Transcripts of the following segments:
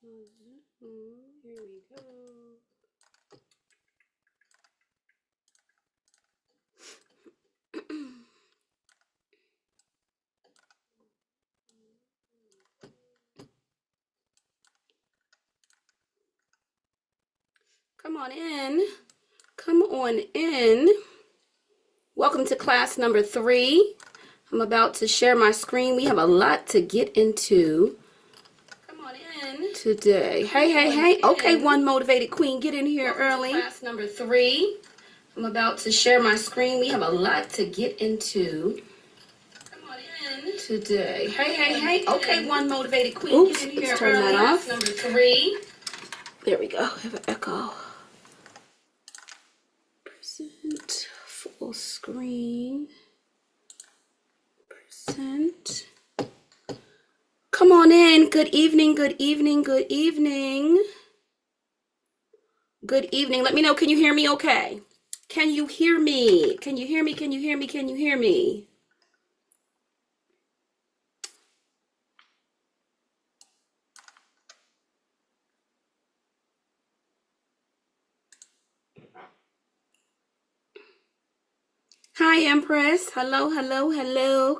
Here we go. Come on in. Come on in. Welcome to class number 3. I'm about to share my screen. We have a lot to get into. Come on in today. Hey. Okay, one motivated queen, get in here early. Class number 3. I'm about to share my screen. We have a lot to get into. Come on in today. Hey. Okay, one motivated queen, get in here let's turn early. That off. Class number 3. There we go. I have an echo. Present full screen. Present. Come on in. Good evening. Good evening. Good evening. Good evening. Let me know. Can you hear me okay? Can you hear me? Can you hear me? Can you hear me? Can you hear me? Hi, Empress. Hello.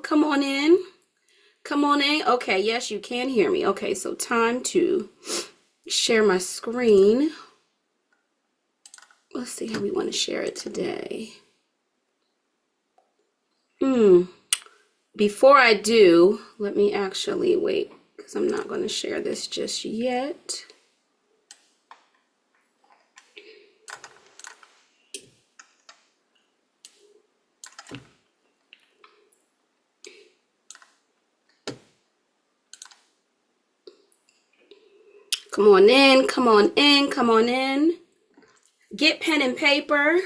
Come on in. Come on in. Okay, yes, you can hear me. Okay, so time to share my screen. Let's see how we want to share it today. Before I do, let me actually wait, because I'm not going to share this just yet. Come on in, come on in, come on in. Get pen and paper.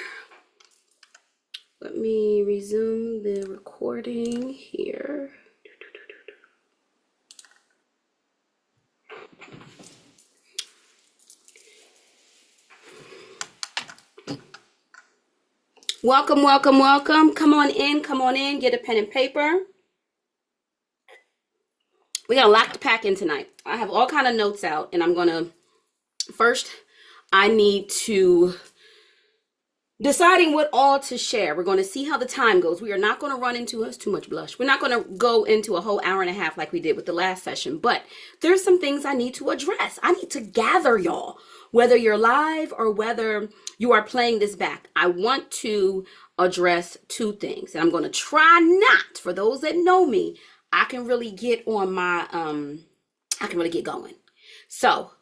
Let me resume the recording here. Welcome. Come on in, get a pen and paper. We got a lot to pack in tonight. I have all kind of notes out, and I'm gonna, first, I need to, deciding what all to share. We're gonna see how the time goes. We are not gonna run into, it's too much blush. We're not gonna go into a whole hour and a half like we did with the last session, but there's some things I need to address. I need to gather y'all, whether you're live or whether you are playing this back. I want to address 2 things, and I'm gonna try not, for those that know me, I can really get on my, I can really get going. So,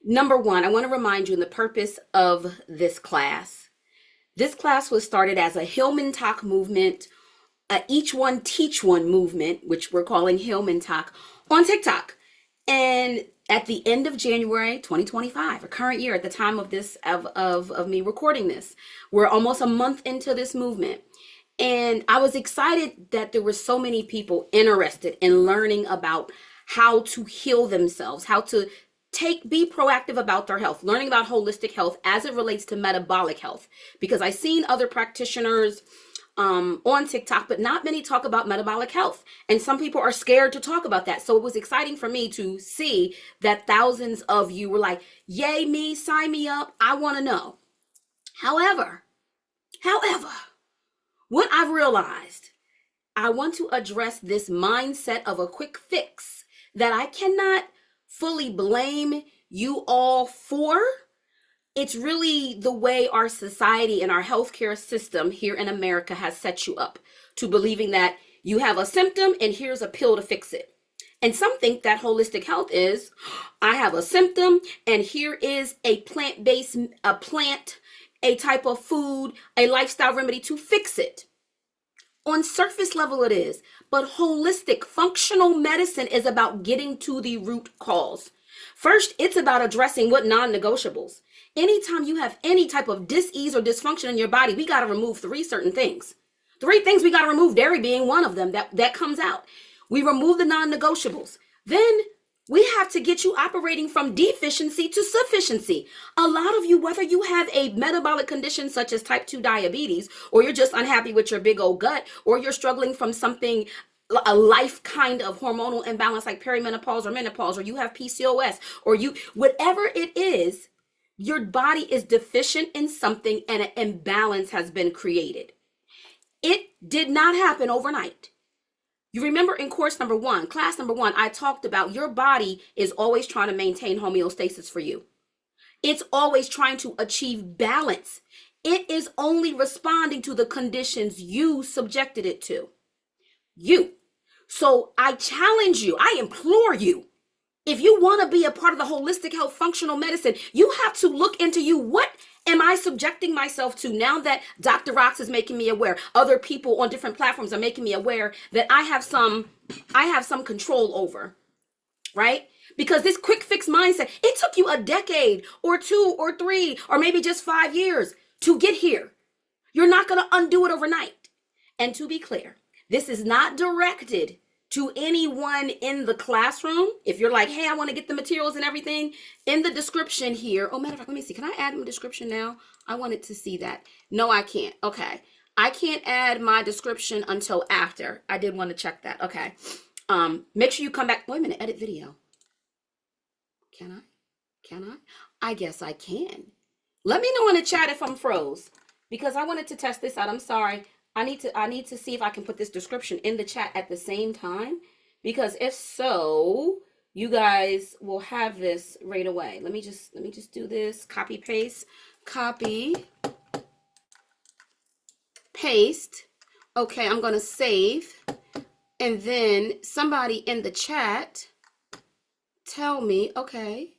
number 1, I want to remind you in the purpose of this class. This class was started as a Hillman Talk movement, a Each One Teach One movement, which we're calling Hillman Talk, on TikTok. And at the end of January 2025, a current year at the time of this, of me recording this, we're almost a month into this movement. And I was excited that there were so many people interested in learning about how to heal themselves, how to be proactive about their health, learning about holistic health as it relates to metabolic health. Because I've seen other practitioners on TikTok, but not many talk about metabolic health. And some people are scared to talk about that. So it was exciting for me to see that thousands of you were like, yay me, sign me up, I want to know. However, what I've realized, I want to address this mindset of a quick fix that I cannot fully blame you all for. It's really the way our society and our healthcare system here in America has set you up to believing that you have a symptom and here's a pill to fix it. And some think that holistic health is, I have a symptom and here is a plant-based, a type of food, a lifestyle remedy to fix it. On surface level it is, but holistic functional medicine is about getting to the root cause. First, it's about addressing what non-negotiables. Anytime you have any type of dis-ease or dysfunction in your body, we got to remove 3 certain things. 3 things we got to remove, dairy being one of them that comes out. We remove the non-negotiables. Then we have to get you operating from deficiency to sufficiency. A lot of you, whether you have a metabolic condition such as type 2 diabetes, or you're just unhappy with your big old gut, or you're struggling from something a life kind of hormonal imbalance like perimenopause or menopause, or you have PCOS, or you, whatever it is, your body is deficient in something and an imbalance has been created. It did not happen overnight. You remember in course number 1, class number 1, I talked about your body is always trying to maintain homeostasis for you. It's always trying to achieve balance. It is only responding to the conditions you subjected it to. You. So I challenge you, I implore you, if you want to be a part of the holistic health functional medicine, you have to look into you. What am I subjecting myself to now that Dr. Rox is making me aware? Other people on different platforms are making me aware that I have some control over, right? Because this quick fix mindset, it took you a decade or 2 or 3 or maybe just 5 years to get here. You're not going to undo it overnight. And to be clear, this is not directed to anyone in the classroom. If you're like, hey, I want to get the materials and everything, in the description here. Oh, matter of fact, let me see. Can I add my description now? I wanted to see that. No, I can't. Okay. I can't add my description until after. I did want to check that. Okay. Make sure you come back. Wait a minute. Edit video. Can I? Can I? I guess I can. Let me know in the chat if I'm froze, because I wanted to test this out. I'm sorry. I need to see if I can put this description in the chat at the same time, because if so, you guys will have this right away. Let me just do this. Copy, paste, copy, paste. Okay, I'm going to save. And then somebody in the chat tell me, okay,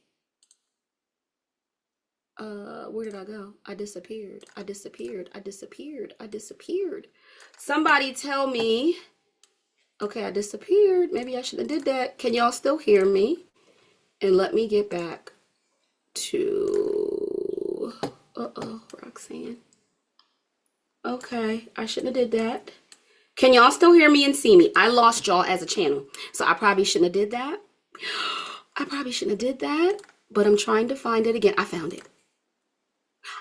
where did I go? I disappeared. I disappeared. I disappeared. I disappeared. Somebody tell me, okay, I disappeared. Maybe I should have did that. Can y'all still hear me? And let me get back to, Roxanne. Okay, I shouldn't have did that. Can y'all still hear me and see me? I lost y'all as a channel, so I probably shouldn't have did that. I probably shouldn't have did that, but I'm trying to find it again. I found it.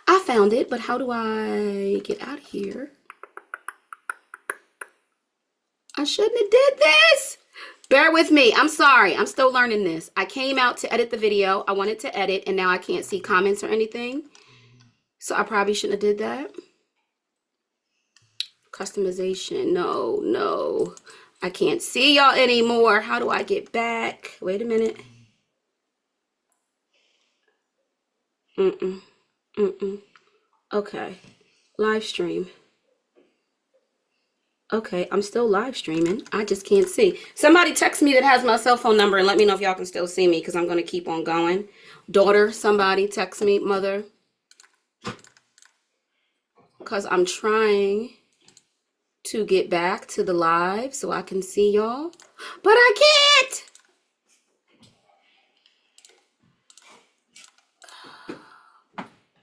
I found it, but how do I get out of here? I shouldn't have did this. Bear with me. I'm sorry. I'm still learning this. I came out to edit the video. I wanted to edit, and now I can't see comments or anything. So I probably shouldn't have did that. Customization. No. I can't see y'all anymore. How do I get back? Wait a minute. Okay. Live stream. Okay, I'm still live streaming. I just can't see. Somebody text me that has my cell phone number and let me know if y'all can still see me, because I'm going to keep on going. Daughter, somebody text me. Mother. Because I'm trying to get back to the live so I can see y'all. But I can't.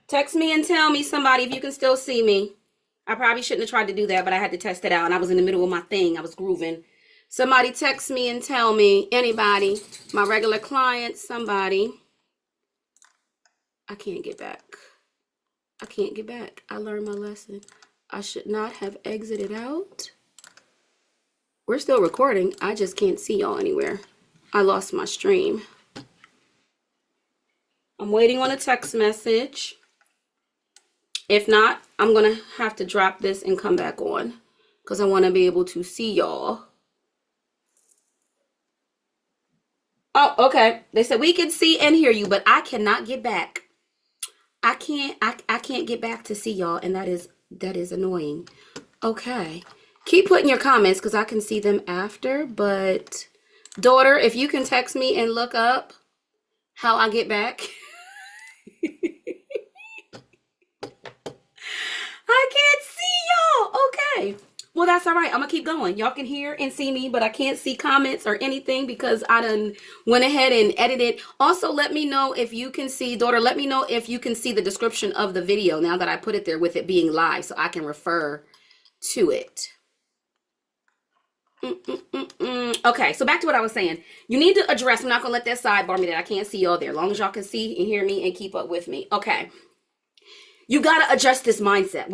Text me and tell me, somebody, if you can still see me. I probably shouldn't have tried to do that, but I had to test it out, and I was in the middle of my thing. I was grooving. Somebody text me and tell me, anybody, my regular clients, somebody. I can't get back. I can't get back. I learned my lesson. I should not have exited out. We're still recording. I just can't see y'all anywhere. I lost my stream. I'm waiting on a text message. If not, I'm going to have to drop this and come back on, because I want to be able to see y'all. Oh, okay. They said we can see and hear you, but I cannot get back. I can't get back to see y'all, and that is annoying. Okay. Keep putting your comments because I can see them after, but daughter, if you can text me and look up how I get back. I can't see y'all. Okay. Well, that's all right. I'm going to keep going. Y'all can hear and see me, but I can't see comments or anything because I done went ahead and edited. Also, let me know if you can see, daughter, let me know if you can see the description of the video now that I put it there with it being live so I can refer to it. Okay, so back to what I was saying. You need to address, I'm not going to let that sidebar me that I can't see y'all there. As long as y'all can see and hear me and keep up with me. Okay. You got to adjust this mindset.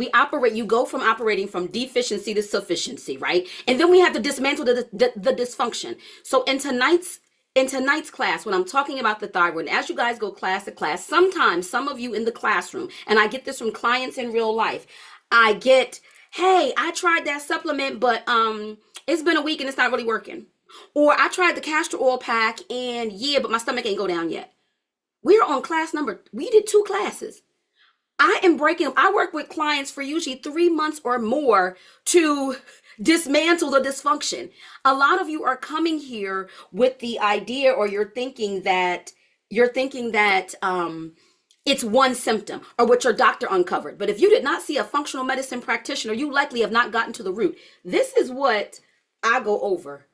You go from operating from deficiency to sufficiency, right? And then we have to dismantle the dysfunction. So in tonight's class, when I'm talking about the thyroid, and as you guys go class to class, sometimes some of you in the classroom, and I get this from clients in real life, I get, hey, I tried that supplement, but it's been a week and it's not really working. Or I tried the castor oil pack and yeah, but my stomach ain't go down yet. We're on we did 2 classes. I work with clients for usually 3 months or more to dismantle the dysfunction. A lot of you are coming here with the idea, or you're thinking that it's one symptom or what your doctor uncovered. But if you did not see a functional medicine practitioner, you likely have not gotten to the root. This is what I go over.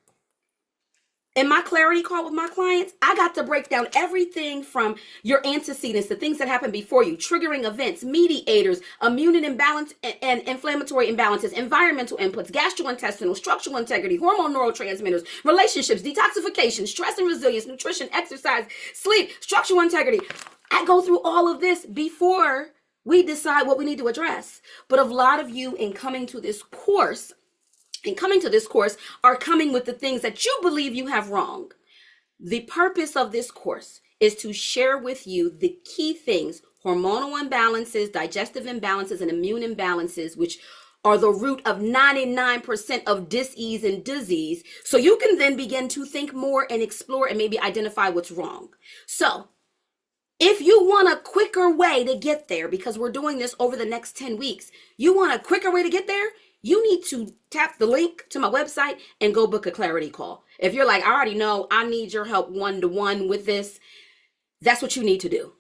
In my clarity call with my clients, I got to break down everything from your antecedents, the things that happen before you, triggering events, mediators, immune and imbalance and inflammatory imbalances, environmental inputs, gastrointestinal, structural integrity, hormone neurotransmitters, relationships, detoxification, stress and resilience, nutrition, exercise, sleep, structural integrity. I go through all of this before we decide what we need to address. But a lot of you in coming to this course are coming with the things that you believe you have wrong. The purpose of this course is to share with you the key things, hormonal imbalances, digestive imbalances, and immune imbalances, which are the root of 99% of dis-ease and disease. So you can then begin to think more and explore and maybe identify what's wrong. So if you want a quicker way to get there, because we're doing this over the next 10 weeks, you want a quicker way to get there, you need to tap the link to my website and go book a clarity call. If you're like, I already know I need your help one-to-one with this, that's what you need to do.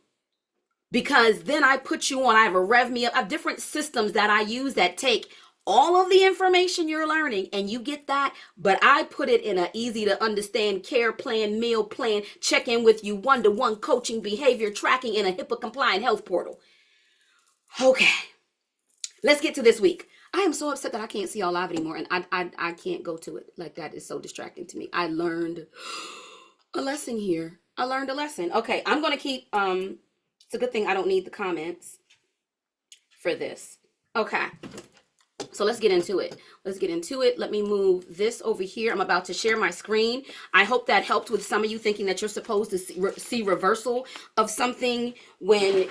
Because then I put you on, I have a Rev Me Up, I have different systems that I use that take all of the information you're learning and you get that, but I put it in an easy to understand care plan, meal plan, check in with you, one-to-one coaching, behavior tracking in a HIPAA compliant health portal. Okay, let's get to this week. I am so upset that I can't see y'all live anymore, and I can't go to it. Like, that is so distracting to me. I learned a lesson here. I learned a lesson. Okay, I'm going to keep, it's a good thing I don't need the comments for this. Okay, so let's get into it. Let me move this over here. I'm about to share my screen. I hope that helped with some of you thinking that you're supposed to see reversal of something when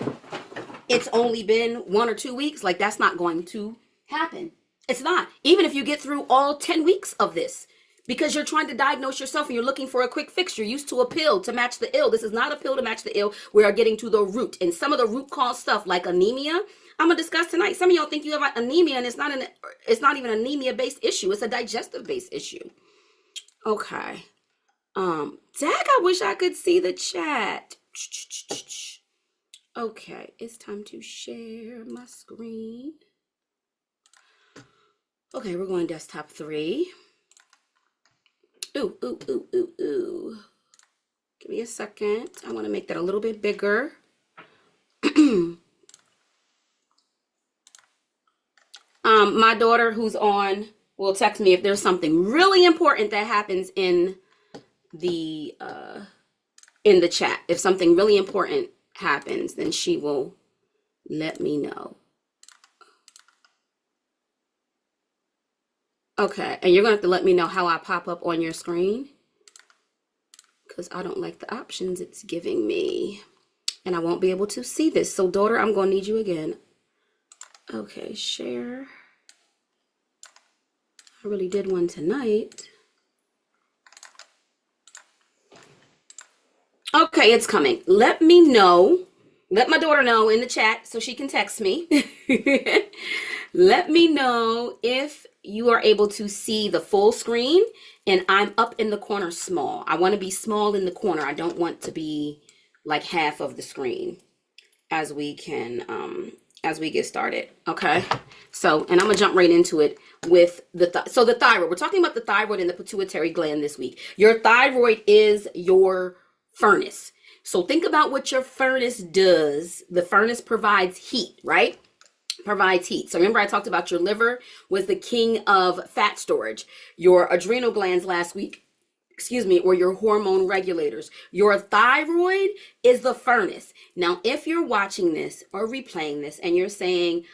it's only been 1 or 2 weeks. Like, that's not going to happen. It's not. Even if you get through all 10 weeks of this, because you're trying to diagnose yourself and you're looking for a quick fix. You're used to a pill to match the ill. This is not a pill to match the ill. We are getting to the root. And some of the root cause stuff like anemia, I'm going to discuss tonight. Some of y'all think you have anemia, and it's not even an anemia based issue. It's a digestive based issue. Okay. Dag, I wish I could see the chat. Okay, it's time to share my screen. Okay, we're going desktop 3. Ooh. Give me a second. I want to make that a little bit bigger. My daughter who's on will text me if there's something really important that happens in the chat. If something really important happens, then she will let me know. Okay, and you're going to have to let me know how I pop up on your screen, because I don't like the options it's giving me, and I won't be able to see this. So, daughter, I'm going to need you again. Okay, share. I really did one tonight. Okay, it's coming. Let me know. Let my daughter know in the chat so she can text me. Let me know if you are able to see the full screen and I'm up in the corner small. I want to be small in the corner. I don't want to be like half of the screen as we get started. Okay. So, and I'm gonna jump right into it with the thyroid. We're talking about the thyroid and the pituitary gland this week. Your thyroid is your furnace. So think about what your furnace does. The furnace provides heat, right? Provides heat. So remember I talked about your liver was the king of fat storage. Your adrenal glands last week excuse me, or your hormone regulators. Your thyroid is the furnace. Now, if you're watching this or replaying this and you're saying,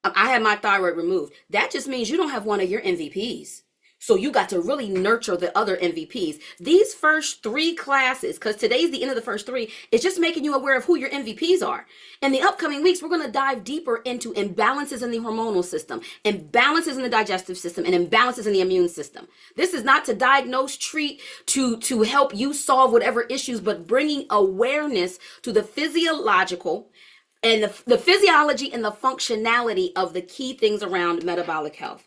I had my thyroid removed, that just means you don't have one of your MVPs. So you got to really nurture the other MVPs. These first 3 classes, because today's the end of the first 3, is just making you aware of who your MVPs are. In the upcoming weeks, we're going to dive deeper into imbalances in the hormonal system, imbalances in the digestive system, and imbalances in the immune system. This is not to diagnose, treat, to help you solve whatever issues, but bringing awareness to the physiological and the physiology and the functionality of the key things around metabolic health.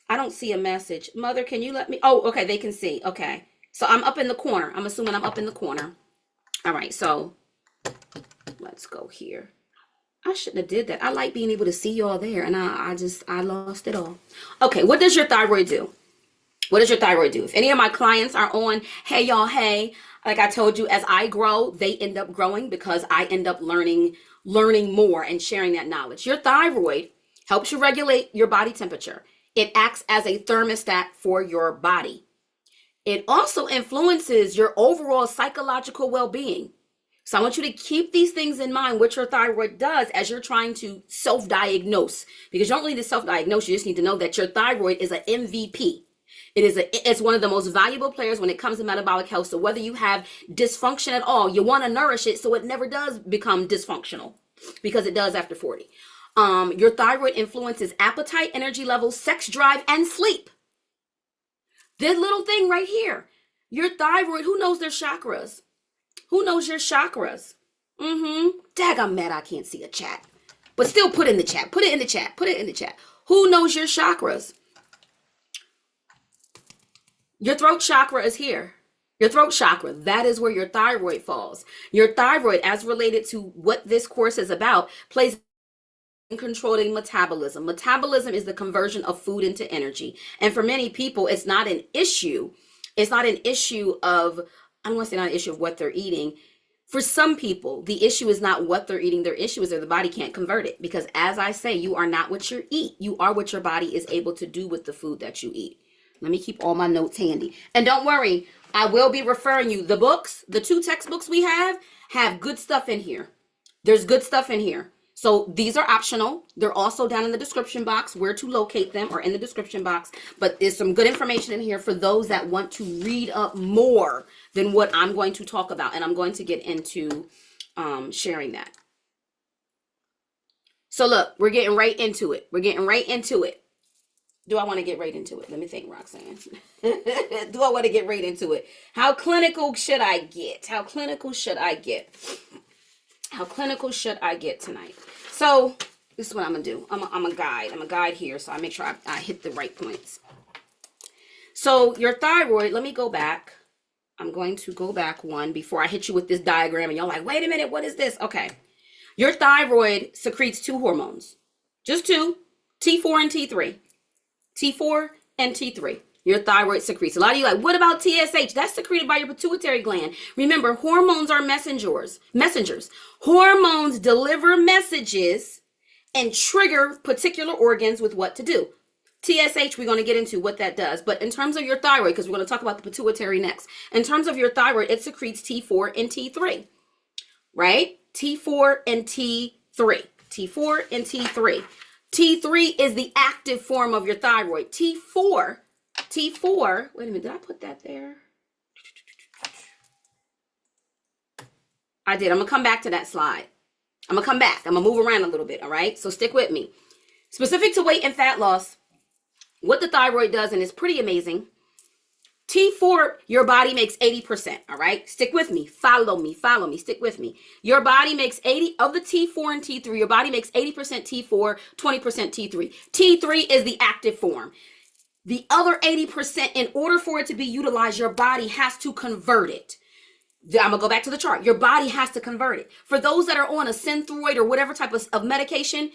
I don't see a message. Mother, can you let me? Oh, okay, they can see. Okay. So I'm up in the corner. I'm assuming I'm up in the corner. All right, so let's go here. I shouldn't have did that. I like being able to see y'all there, and I lost it all. Okay, what does your thyroid do? What does your thyroid do? If any of my clients are on, hey, y'all, hey, like I told you, as I grow, they end up growing because I end up learning more and sharing that knowledge. Your thyroid helps you regulate your body temperature. It acts as a thermostat for your body. It also influences your overall psychological well-being. So I want you to keep these things in mind, what your thyroid does as you're trying to self-diagnose. Because you don't need to self-diagnose, you just need to know that your thyroid is an MVP. It's one of the most valuable players when it comes to metabolic health. So whether you have dysfunction at all, you want to nourish it so it never does become dysfunctional, because it does after 40. Your thyroid influences appetite, energy levels, sex drive, and sleep. This little thing right here, your thyroid, who knows their chakras? Who knows your chakras? Dag, I'm mad I can't see a chat. But still put in the chat. Put it in the chat. Put it in the chat. Who knows your chakras? Your throat chakra is here. Your throat chakra, that is where your thyroid falls. Your thyroid, as related to what this course is about, plays in controlling metabolism. Metabolism is the conversion of food into energy. And for many people, it's not an issue. It's not an issue of, I don't want to say not an issue of what they're eating. For some people, the issue is not what they're eating. Their issue is that the body can't convert it. Because as I say, you are not what you eat. You are what your body is able to do with the food that you eat. Let me keep all my notes handy. And don't worry, I will be referring you. The books, the 2 textbooks we have good stuff in here. There's good stuff in here. So these are optional. They're also down in the description box, where to locate them, or in the description box. But there's some good information in here for those that want to read up more than what I'm going to talk about. And I'm going to get into sharing that. So look, we're getting right into it. We're getting right into it. Do I want to get right into it? Let me think, Roxanne. Do I want to get right into it? How clinical should I get? How clinical should I get? How clinical should I get tonight? So this is what I'm going to do. I'm a guide. I'm a guide here, so I make sure I hit the right points. So your thyroid, let me go back. I'm going to go back one before I hit you with this diagram. And you're like, wait a minute, what is this? Okay. Your thyroid secretes 2 hormones. Just 2. T4 and T3. T4 and T3. Your thyroid secretes. A lot of you are like, what about TSH? That's secreted by your pituitary gland. Remember, hormones are messengers. Hormones deliver messages and trigger particular organs with what to do. TSH, we're going to get into what that does. But in terms of your thyroid, because we're going to talk about the pituitary next. In terms of your thyroid, it secretes T4 and T3. Right? T4 and T3. T4 and T3. T3 is the active form of your thyroid. T4, wait a minute, did I put that there? I did. I'm going to come back to that slide. I'm going to come back. I'm going to move around a little bit, all right? So stick with me. Specific to weight and fat loss, what the thyroid does, and it's pretty amazing. T4, your body makes 80%, all right? Stick with me. Follow me. Stick with me. Your body makes 80 of the T4 and T3. Your body makes 80% T4, 20% T3. T3 is the active form. The other 80%, in order for it to be utilized, your body has to convert it. I'm going to go back to the chart. Your body has to convert it. For those that are on a Synthroid or whatever type of medication,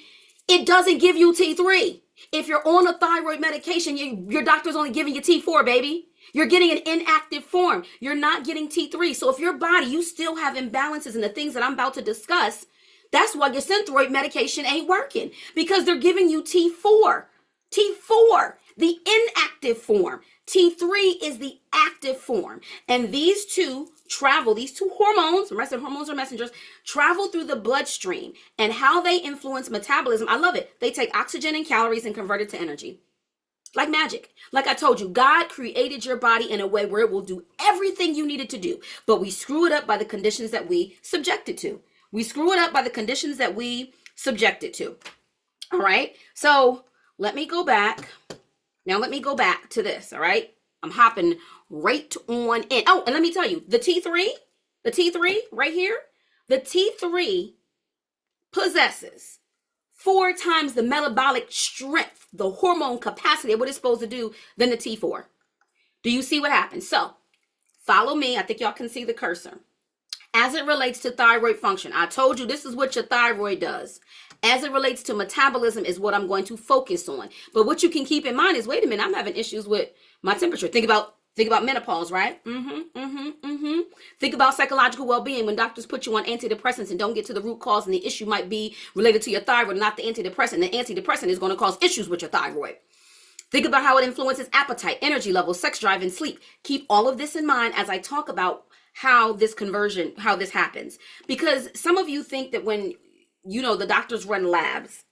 it doesn't give you T3. If you're on a thyroid medication, your doctor's only giving you T4, baby. You're getting an inactive form. You're not getting T3. So if your body, you still have imbalances in the things that I'm about to discuss, that's why your Synthroid medication ain't working, because they're giving you T4. T4, the inactive form. T3 is the active form. And these two travel, these two hormones, remember I said hormones are messengers, travel through the bloodstream. And how they influence metabolism, I love it. They take oxygen and calories and convert it to energy. Like magic. Like I told you, God created your body in a way where it will do everything you need it to do. But we screw it up by the conditions that we subject it to. We screw it up by the conditions that we subject it to. All right. So let me go back. Now let me go back to this. All right. I'm hopping right on in. Oh, and let me tell you, the T3 right here, the T3 possesses 4 times the metabolic strength, the hormone capacity of what it's supposed to do than the T4. Do you see what happens? So follow me. I think y'all can see the cursor. As it relates to thyroid function, I told you this is what your thyroid does. As it relates to metabolism is what I'm going to focus on. But what you can keep in mind is, wait a minute, I'm having issues with my temperature. Think about menopause, right? Think about psychological well-being. When doctors put you on antidepressants and don't get to the root cause, and the issue might be related to your thyroid, not the antidepressant. The antidepressant is going to cause issues with your thyroid. Think about how it influences appetite, energy levels, sex drive, and sleep. Keep all of this in mind as I talk about how this happens. Because some of you think that when, the doctors run labs,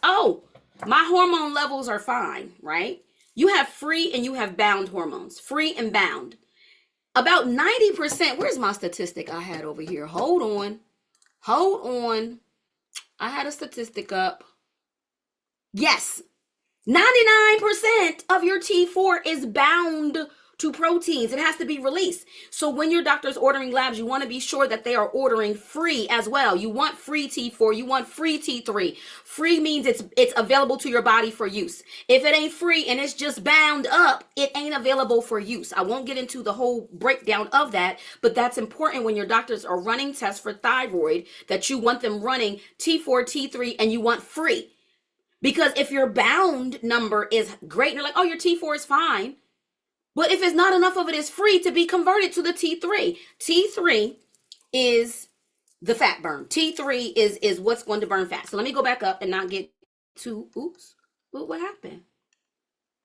oh, my hormone levels are fine, right? You have free and you have bound hormones, free and bound. About 90%, where's my statistic I had over here? Hold on. I had a statistic up. Yes, 99% of your T4 is bound to proteins. It has to be released. So when your doctor's ordering labs, you want to be sure that they are ordering free as well. You want free T4, you want free T3. Free means it's available to your body for use. If it ain't free and it's just bound up, it ain't available for use. I won't get into the whole breakdown of that, but that's important when your doctors are running tests for thyroid, that you want them running T4, T3, and you want free. Because if your bound number is great, and you're like, oh, your T4 is fine. But if it's not enough of it is free to be converted to the T3. T3 is the fat burn. T3 is what's going to burn fat. So let me go back up and not get too, oops. What happened?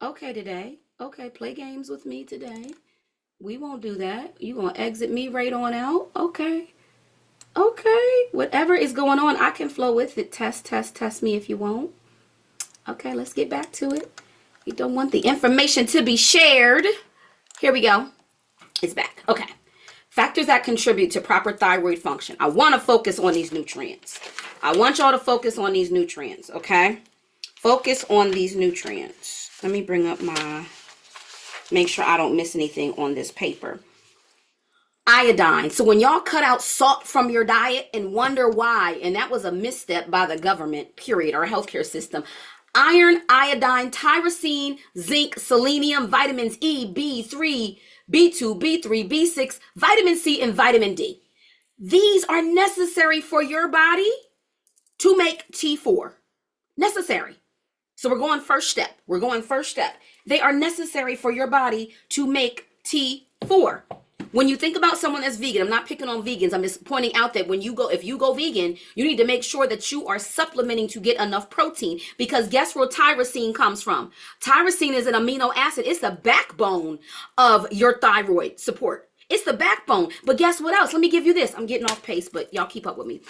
Okay, today. Okay, play games with me today. We won't do that. You gonna exit me right on out? Okay. Okay. Whatever is going on, I can flow with it. Test me if you won't. Okay, let's get back to it. You don't want the information to be shared. Here we go. It's back. Okay. Factors that contribute to proper thyroid function. I want to focus on these nutrients. I want y'all to focus on these nutrients, okay? Focus on these nutrients. Let me bring up make sure I don't miss anything on this paper. Iodine. So when y'all cut out salt from your diet and wonder why, and that was a misstep by the government, period, our healthcare system. Iron, iodine, tyrosine, zinc, selenium, vitamins E, B3, B2, B3, B6, vitamin C, and vitamin D. These are necessary for your body to make T4. Necessary. So we're going first step. They are necessary for your body to make T4. When you think about someone that's vegan, I'm not picking on vegans. I'm just pointing out that if you go vegan, you need to make sure that you are supplementing to get enough protein, because guess where tyrosine comes from? Tyrosine is an amino acid. It's the backbone of your thyroid support. It's the backbone. But guess what else? Let me give you this. I'm getting off pace, but y'all keep up with me.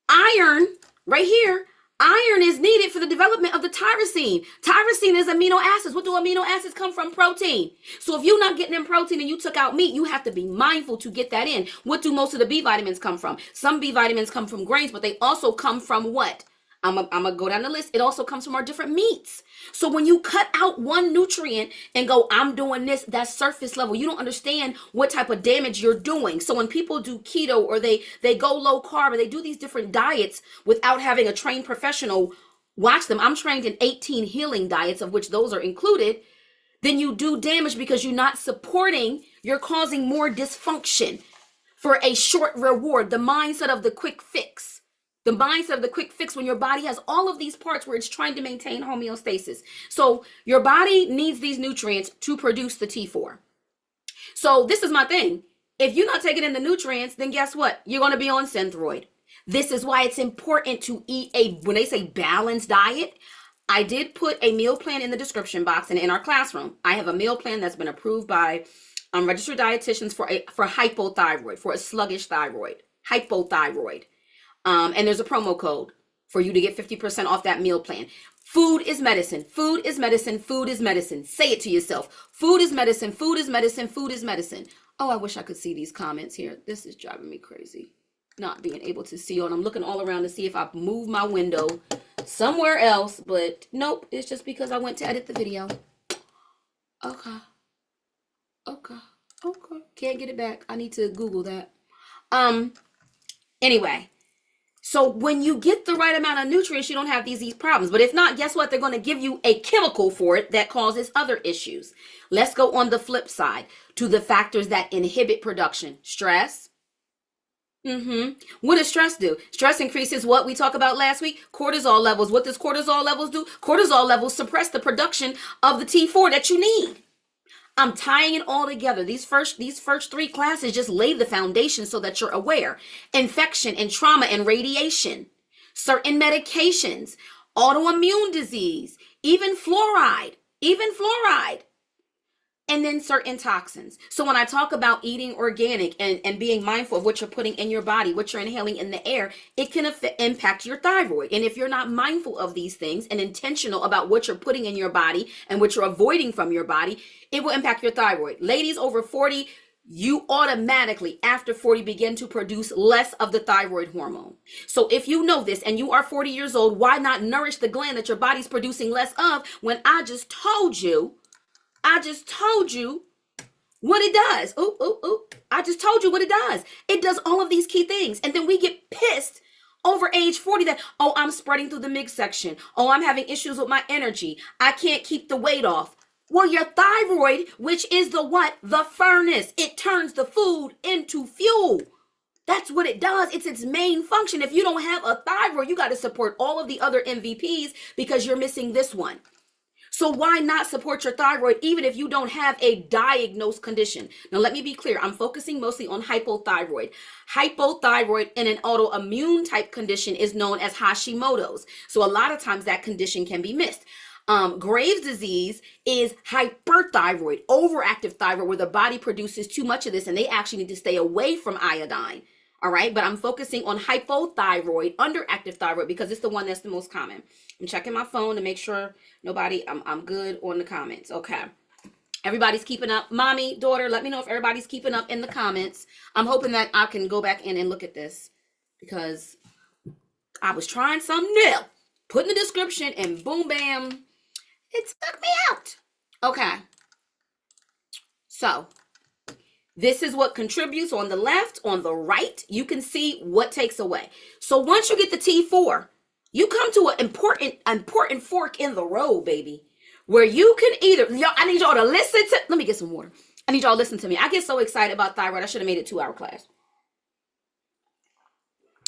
Iron, right here. Iron is needed for the development of the tyrosine. Tyrosine is amino acids. What do amino acids come from? Protein. So if you're not getting in protein and you took out meat, you have to be mindful to get that in. What do most of the B vitamins come from? Some B vitamins come from grains, but they also come from what? I'm going to go down the list. It also comes from our different meats. So when you cut out one nutrient and go, I'm doing this, that's surface level. You don't understand what type of damage you're doing. So when people do keto or they go low carb or they do these different diets without having a trained professional watch them. I'm trained in 18 healing diets, of which those are included. Then you do damage because you're not supporting. You're causing more dysfunction for a short reward. The mindset of the quick fix. The mindset of the quick fix when your body has all of these parts where it's trying to maintain homeostasis. So your body needs these nutrients to produce the T4. So this is my thing. If you're not taking in the nutrients, then guess what? You're going to be on Synthroid. This is why it's important to eat when they say balanced diet, I did put a meal plan in the description box and in our classroom. I have a meal plan that's been approved by registered dietitians for hypothyroid, for a sluggish thyroid, hypothyroid. And there's a promo code for you to get 50% off that meal plan. Food is medicine. Food is medicine. Food is medicine. Say it to yourself. Food is medicine. Food is medicine. Food is medicine. Oh, I wish I could see these comments here. This is driving me crazy. Not being able to see on. I'm looking all around to see if I move my window somewhere else, but nope. It's just because I went to edit the video. Okay. Can't get it back. I need to Google that. Anyway. So when you get the right amount of nutrients, you don't have these problems. But if not, guess what? They're going to give you a chemical for it that causes other issues. Let's go on the flip side to the factors that inhibit production. Stress. What does stress do? Stress increases what we talked about last week, cortisol levels. What does cortisol levels do? Cortisol levels suppress the production of the T4 that you need. I'm tying it all together. These first 3 classes just lay the foundation so that you're aware. Infection and trauma and radiation, certain medications, autoimmune disease, even fluoride, and then certain toxins. So when I talk about eating organic and being mindful of what you're putting in your body, what you're inhaling in the air, it can impact your thyroid. And if you're not mindful of these things and intentional about what you're putting in your body and what you're avoiding from your body, it will impact your thyroid. Ladies over 40, you automatically after 40 begin to produce less of the thyroid hormone. So if you know this and you are 40 years old, why not nourish the gland that your body's producing less of when I just told you what it does. I just told you what it does. It does all of these key things. And then we get pissed over age 40 that, oh, I'm spreading through the midsection. Oh, I'm having issues with my energy. I can't keep the weight off. Well, your thyroid, which is the what? The furnace. It turns the food into fuel. That's what it does. It's its main function. If you don't have a thyroid, you got to support all of the other MVPs because you're missing this one. So why not support your thyroid even if you don't have a diagnosed condition? Now, let me be clear. I'm focusing mostly on hypothyroid. Hypothyroid in an autoimmune type condition is known as Hashimoto's. So a lot of times that condition can be missed. Graves' disease is hyperthyroid, overactive thyroid, where the body produces too much of this and they actually need to stay away from iodine. All right. But I'm focusing on hypothyroid, underactive thyroid, because it's the one that's the most common. I'm checking my phone to make sure I'm good on the comments. Okay. Everybody's keeping up. Mommy, daughter, let me know if everybody's keeping up in the comments. I'm hoping that I can go back in and look at this because I was trying something new. Put in the description and boom, bam, it took me out. Okay. So this is what contributes on the left. On the right, you can see what takes away. So once you get the T4, you come to an important fork in the road, baby, where you can either, I need y'all to listen to, let me get some water. I need y'all to listen to me. I get so excited about thyroid. I should have made it a 2-hour class.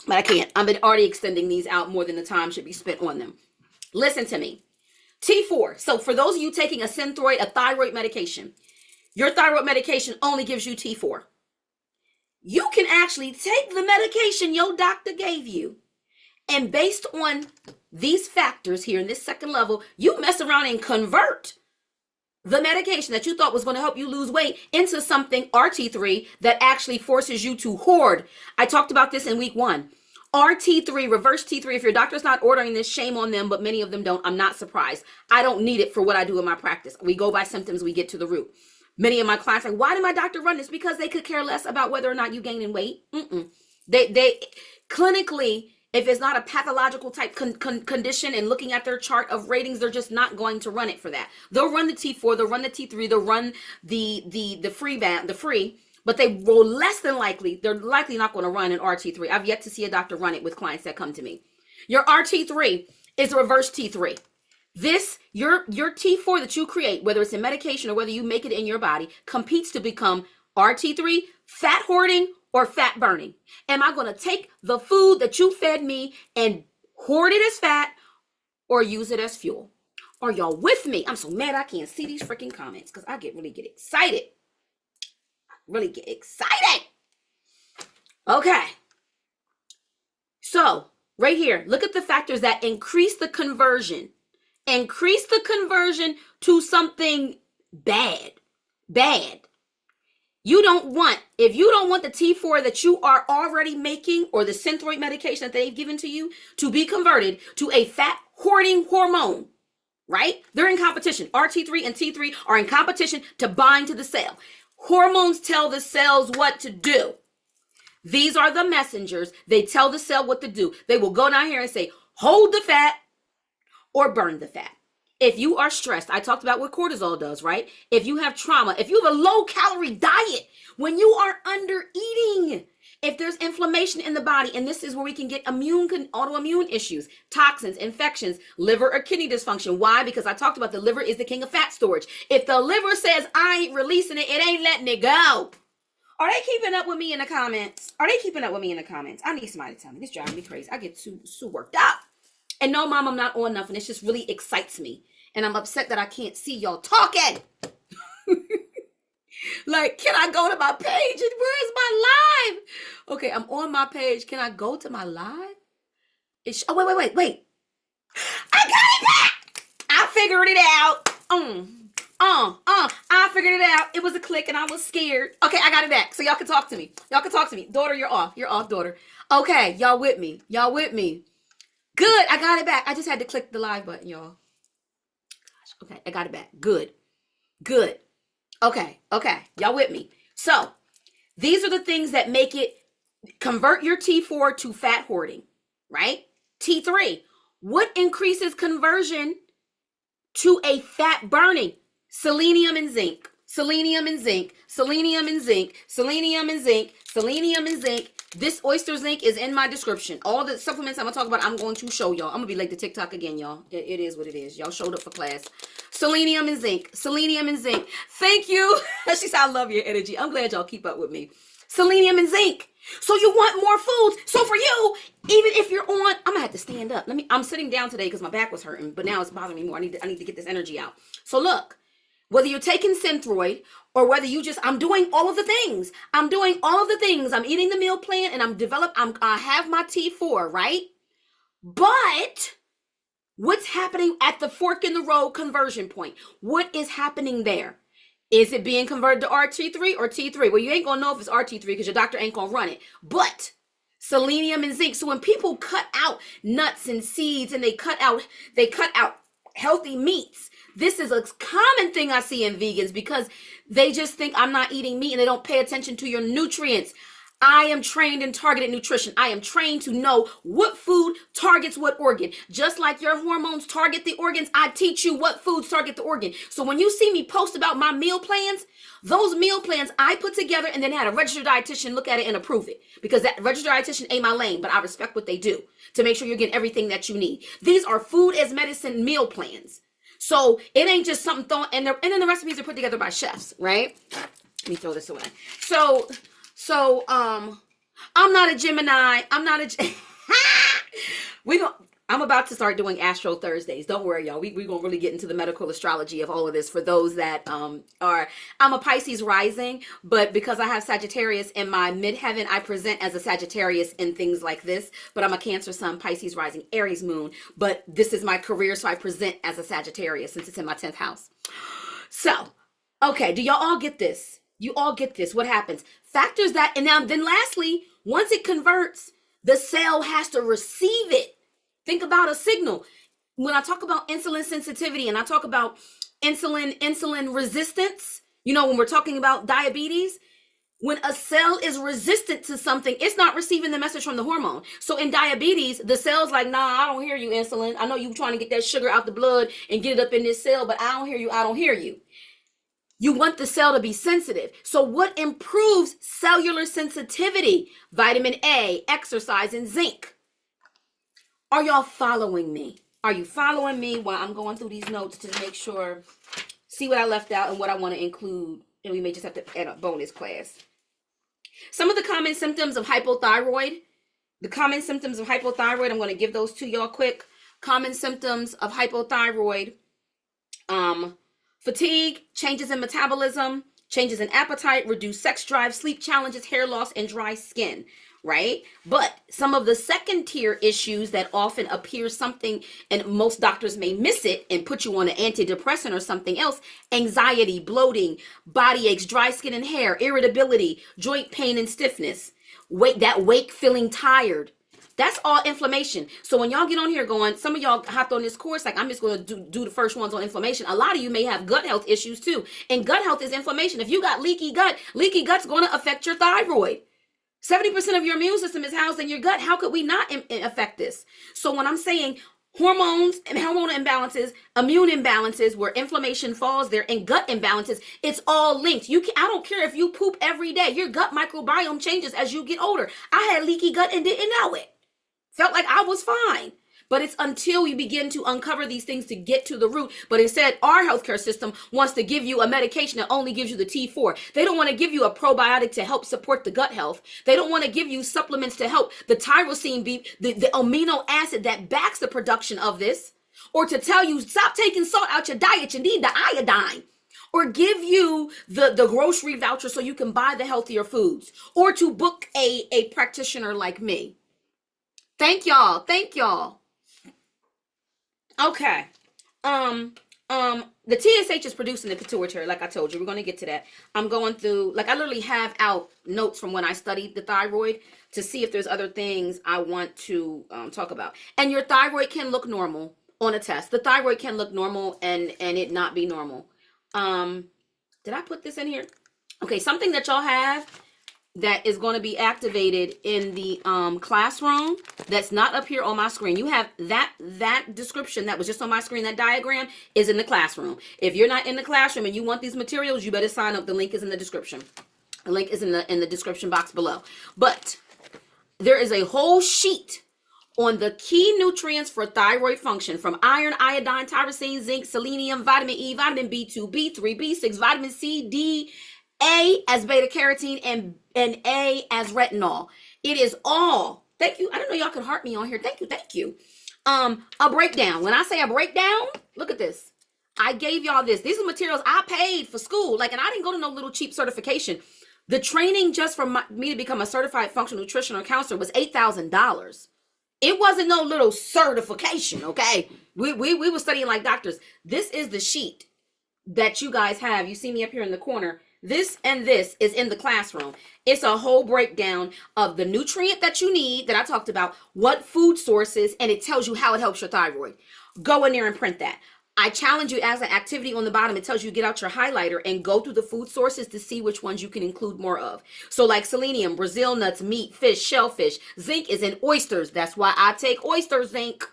But I can't. I've been already extending these out more than the time should be spent on them. Listen to me. T4. So for those of you taking a Synthroid, a thyroid medication, your thyroid medication only gives you T4. You can actually take the medication your doctor gave you, and based on these factors here in this second level, you mess around and convert the medication that you thought was going to help you lose weight into something RT3 that actually forces you to hoard. I talked about this in week 1. RT3, reverse T3. If your doctor's not ordering this, shame on them, but many of them don't. I'm not surprised. I don't need it for what I do in my practice. We go by symptoms, we get to the root. Many of my clients are like, why did my doctor run this? Because they could care less about whether or not you gaining weight. They clinically, if it's not a pathological type condition and looking at their chart of ratings, they're just not going to run it for that. They'll run the T4, they'll run the T3, they'll run the free, but they will less than likely, they're likely not going to run an RT3. I've yet to see a doctor run it with clients that come to me. Your RT3 is a reverse T3. This, your T4 that you create, whether it's in medication or whether you make it in your body, competes to become RT3, fat hoarding, or fat burning. Am I going to take the food that you fed me and hoard it as fat or use it as fuel? Are y'all with me? I'm so mad I can't see these freaking comments because I really get excited. Okay. So right here, look at the factors that increase the conversion increase the conversion to something bad. You don't want, if you don't want the T4 that you are already making or the Synthroid medication that they've given to you to be converted to a fat hoarding hormone, right? They're in competition. RT3 and T3 are in competition to bind to the cell. Hormones tell the cells what to do. These are the messengers. They tell the cell what to do. They will go down here and say, hold the fat or burn the fat. If you are stressed, I talked about what cortisol does, right? If you have trauma, if you have a low calorie diet, when you are under eating, if there's inflammation in the body, and this is where we can get autoimmune issues, toxins, infections, liver or kidney dysfunction. Why? Because I talked about the liver is the king of fat storage. If the liver says, I ain't releasing it, it ain't letting it go. Are they keeping up with me in the comments? I need somebody to tell me. This driving me crazy. I get too worked up. And no, Mom, I'm not on nothing. It just really excites me. And I'm upset that I can't see y'all talking. Like, can I go to my page? Where's my live? Okay, I'm on my page. Can I go to my live? Oh, wait. I got it back. I figured it out. I figured it out. It was a click and I was scared. Okay, I got it back. So y'all can talk to me. Daughter, you're off. You're off, daughter. Okay, y'all with me. Good, I got it back. I just had to click the live button, y'all. Gosh, okay, I got it back. Good. Okay, y'all with me. So, these are the things that make it convert your T4 to fat hoarding, right? T3, what increases conversion to a fat burning? Selenium and zinc. This oyster zinc is in my description. All the supplements I'm going to talk about, I'm going to show y'all. I'm going to be late to TikTok again, y'all. It is what it is. Y'all showed up for class. Selenium and zinc. Thank you. She said, I love your energy. I'm glad y'all keep up with me. Selenium and zinc. So you want more foods. So for you, even if you're on, I'm going to have to stand up. I'm sitting down today because my back was hurting, but now it's bothering me more. I need to get this energy out. So look. Whether you're taking Synthroid or whether I'm doing all of the things. I'm eating the meal plan and I have my T4, right? But what's happening at the fork in the road conversion point? What is happening there? Is it being converted to RT3 or T3? Well, you ain't gonna know if it's RT3 because your doctor ain't gonna run it. But selenium and zinc. So when people cut out nuts and seeds and they cut out healthy meats, this is a common thing I see in vegans because they just think I'm not eating meat and they don't pay attention to your nutrients. I am trained in targeted nutrition. I am trained to know what food targets what organ. Just like your hormones target the organs, I teach you what foods target the organ. So when you see me post about my meal plans, those meal plans I put together and then had a registered dietitian look at it and approve it. Because that registered dietitian ain't my lane, but I respect what they do to make sure you're getting everything that you need. These are food as medicine meal plans. So it ain't just something thrown, and then the recipes are put together by chefs, right? Let me throw this away. So I'm not a Gemini. I'm about to start doing Astro Thursdays. Don't worry, y'all. We're going to really get into the medical astrology of all of this for those that I'm a Pisces rising, but because I have Sagittarius in my midheaven, I present as a Sagittarius in things like this, but I'm a Cancer sun, Pisces rising, Aries moon, but this is my career, so I present as a Sagittarius since it's in my 10th house. So, okay, do y'all all get this? You all get this. What happens? Factors that, and then lastly, once it converts, the cell has to receive it. Think about a signal. When I talk about insulin sensitivity and I talk about insulin resistance, when we're talking about diabetes, when a cell is resistant to something, it's not receiving the message from the hormone. So in diabetes, the cell's like, nah, I don't hear you, insulin. I know you trying to get that sugar out the blood and get it up in this cell, but I don't hear you. You want the cell to be sensitive. So what improves cellular sensitivity? Vitamin A, exercise, and zinc. Are y'all following me? Are you following me while I'm going through these notes to make sure, see what I left out and what I want to include, and we may just have to add a bonus class. Some of the common symptoms of hypothyroid. I'm going to give those to y'all quick. Common symptoms of hypothyroid. Fatigue, changes in metabolism, changes in appetite, reduced sex drive, sleep challenges, hair loss, and dry skin. right? But some of the second tier issues that often appear something, and most doctors may miss it and put you on an antidepressant or something else: anxiety, bloating, body aches, dry skin and hair, irritability, joint pain and stiffness, wake feeling tired. That's all inflammation. So when y'all get on here going, some of y'all hopped on this course, like, I'm just going to do the first ones on inflammation. A lot of you may have gut health issues too. And gut health is inflammation. If you got leaky gut's going to affect your thyroid. 70% of your immune system is housed in your gut. How could we not affect this? So when I'm saying hormones and hormonal imbalances, immune imbalances, where inflammation falls there, and gut imbalances, it's all linked. I don't care if you poop every day. Your gut microbiome changes as you get older. I had leaky gut and didn't know it. Felt like I was fine. But it's until you begin to uncover these things to get to the root. But instead, our healthcare system wants to give you a medication that only gives you the T4. They don't want to give you a probiotic to help support the gut health. They don't want to give you supplements to help the tyrosine be the amino acid that backs the production of this. Or to tell you, stop taking salt out your diet, you need the iodine. Or give you the grocery voucher so you can buy the healthier foods. Or to book a practitioner like me. Thank y'all. Thank y'all. Okay. The TSH is produced in the pituitary, like I told you. We're going to get to that. I'm going through, like, I literally have out notes from when I studied the thyroid to see if there's other things I want to talk about. And your thyroid can look normal on a test. The thyroid can look normal and it not be normal. Did I put this in here? Okay, something that y'all have that is going to be activated in the classroom that's not up here on my screen. You have that description that was just on my screen. That diagram is in the classroom. If you're not in the classroom and you want these materials, you better sign up. The link is in the description. The link is in the description box below. But there is a whole sheet on the key nutrients for thyroid function, from iron, iodine, tyrosine, zinc, selenium, vitamin E, vitamin B2, B3, B6, vitamin C, D, A as beta carotene, and A as retinol. It is all, thank you. I didn't know y'all could heart me on here. Thank you. A breakdown. When I say a breakdown, look at this. I gave y'all this. These are materials I paid for school. Like, and I didn't go to no little cheap certification. The training just for me to become a certified functional nutritional counselor was $8,000. It wasn't no little certification, okay? We were studying like doctors. This is the sheet that you guys have. You see me up here in the corner. This and this is in the classroom. It's a whole breakdown of the nutrient that you need that I talked about, what food sources, and it tells you how it helps your thyroid. Go in there and print that. I challenge you, as an activity on the bottom, it tells you get out your highlighter and go through the food sources to see which ones you can include more of. So like selenium, Brazil nuts, meat, fish, shellfish. Zinc is in oysters. That's why I take oyster zinc.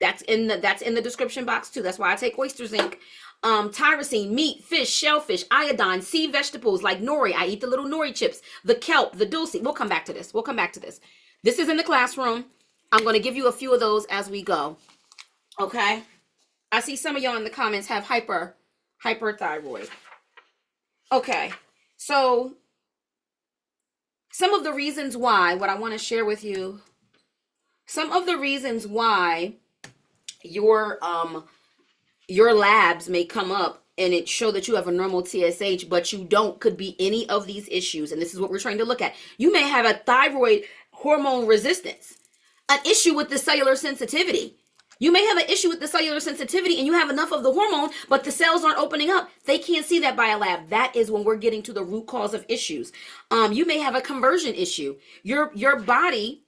That's in the description box too. That's why I take oyster zinc. Tyrosine, meat, fish, shellfish, iodine, sea vegetables like nori. I eat the little nori chips, the kelp, the dulse. We'll come back to this. This is in the classroom. I'm going to give you a few of those as we go. Okay. I see some of y'all in the comments have hyperthyroid. Okay. So some of the reasons why, what I want to share with you, some of the reasons why your labs may come up and it show that you have a normal TSH, but you don't, could be any of these issues. And this is what we're trying to look at. You may have a thyroid hormone resistance, an issue with the cellular sensitivity. You may have an issue with the cellular sensitivity and you have enough of the hormone, but the cells aren't opening up. They can't see that by a lab. That is when we're getting to the root cause of issues. You may have a conversion issue. Your body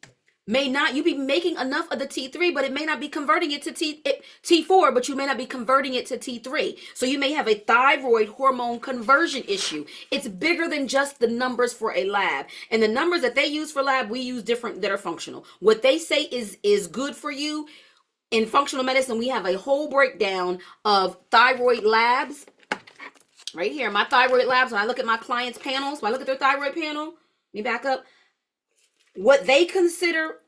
may not, you be making enough of the T3, but it may not be converting it to T4, but you may not be converting it to T3. So you may have a thyroid hormone conversion issue. It's bigger than just the numbers for a lab. And the numbers that they use for lab, we use different that are functional. What they say is good for you. In functional medicine, we have a whole breakdown of thyroid labs. Right here, my thyroid labs, when I look at my clients' panels, when I look at their thyroid panel, let me back up. What they consider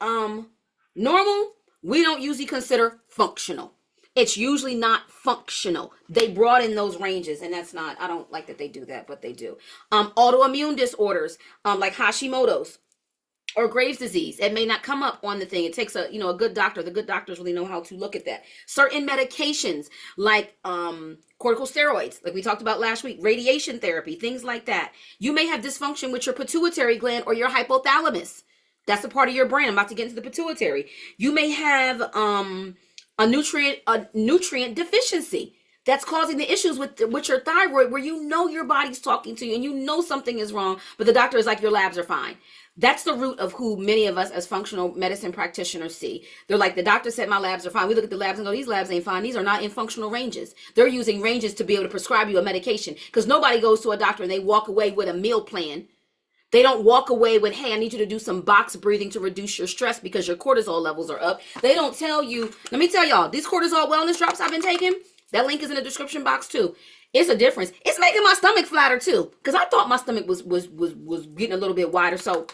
normal, we don't usually consider functional. It's usually not functional. They broaden those ranges, and that's not, I don't like that they do that, but they do. Autoimmune disorders, like Hashimoto's or Graves' disease, it may not come up on the thing. It takes a good doctor. The good doctors really know how to look at that. Certain medications like corticosteroids, like we talked about last week, radiation therapy, things like that. You may have dysfunction with your pituitary gland or your hypothalamus. That's a part of your brain. I'm about to get into the pituitary. You may have a nutrient deficiency that's causing the issues with your thyroid, where you know your body's talking to you and you know something is wrong, but the doctor is like, your labs are fine. That's the root of who many of us as functional medicine practitioners see. They're like, the doctor said my labs are fine. We look at the labs and go, these labs ain't fine. These are not in functional ranges. They're using ranges to be able to prescribe you a medication, because nobody goes to a doctor and they walk away with a meal plan. They don't walk away with, hey, I need you to do some box breathing to reduce your stress because your cortisol levels are up. They don't tell you, let me tell y'all, these cortisol wellness drops I've been taking, that link is in the description box too. It's a difference. It's making my stomach flatter too, because I thought my stomach was getting a little bit wider. So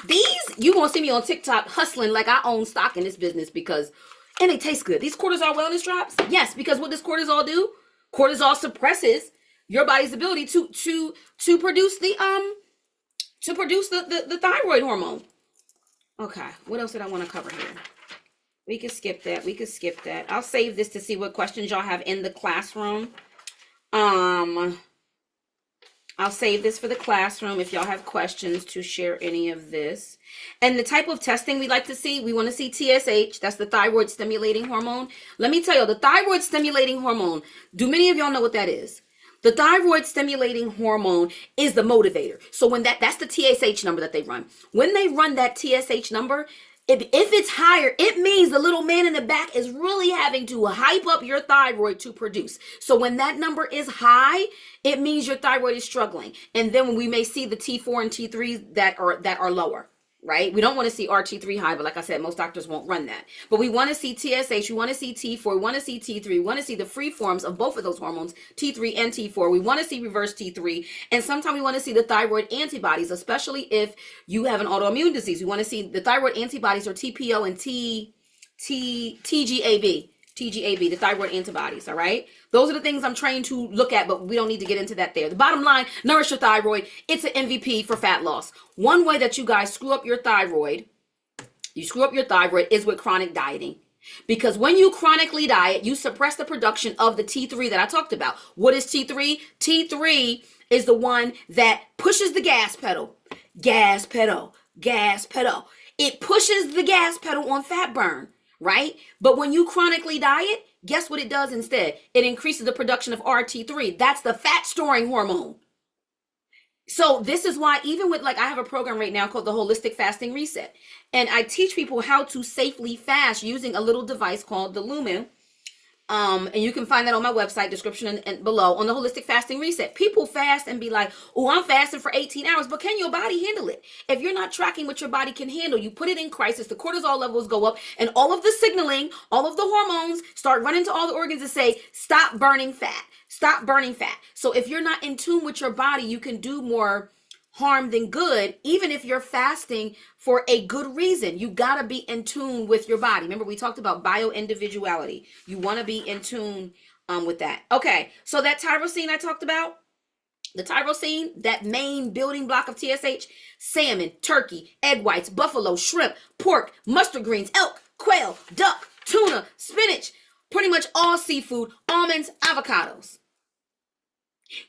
these, you gonna see me on TikTok hustling like I own stock in this business, because, and they taste good. These cortisol wellness drops, yes, because what does cortisol do? Cortisol suppresses your body's ability to produce the the thyroid hormone. Okay, what else did I want to cover here? We could skip that. We could skip that. I'll save this to see what questions y'all have in the classroom. I'll save this for the classroom if y'all have questions to share any of this. And the type of testing we like to see, we want to see TSH. That's the thyroid stimulating hormone. Let me tell you, the thyroid stimulating hormone, do many of y'all know what that is? The thyroid stimulating hormone is the motivator. So when that's the TSH number that they run. When they run that TSH number, if it's higher, it means the little man in the back is really having to hype up your thyroid to produce. So when that number is high, it means your thyroid is struggling. And then when we may see the T4 and T3s that are lower, right? We don't want to see RT3 high, but like I said, most doctors won't run that. But we want to see TSH, we want to see T4, we want to see T3, we want to see the free forms of both of those hormones, T3 and T4. We want to see reverse T3. And sometimes we want to see the thyroid antibodies, especially if you have an autoimmune disease. We want to see the thyroid antibodies, or TPO and TGAB, the thyroid antibodies, all right? Those are the things I'm trained to look at, but we don't need to get into that there. The bottom line, nourish your thyroid. It's an MVP for fat loss. One way that you guys screw up your thyroid, is with chronic dieting. Because when you chronically diet, you suppress the production of the T3 that I talked about. What is T3? T3 is the one that pushes the gas pedal. Gas pedal, gas pedal. It pushes the gas pedal on fat burn, right? But when you chronically diet, guess what it does instead? It increases the production of RT3. That's the fat storing hormone. So this is why, even with, like, I have a program right now called the Holistic Fasting Reset. And I teach people how to safely fast using a little device called the Lumen. And you can find that on my website, description and below, on the Holistic Fasting Reset. People fast and be like, oh, I'm fasting for 18 hours, but can your body handle it? If you're not tracking what your body can handle, you put it in crisis, the cortisol levels go up, and all of the signaling, all of the hormones start running to all the organs and say, stop burning fat, stop burning fat. So if you're not in tune with your body, you can do more harm than good, even if you're fasting for a good reason. You got to be in tune with your body. Remember, we talked about bio-individuality. You want to be in tune with that. Okay, so that tyrosine I talked about, the tyrosine, that main building block of TSH, salmon, turkey, egg whites, buffalo, shrimp, pork, mustard greens, elk, quail, duck, tuna, spinach, pretty much all seafood, almonds, avocados.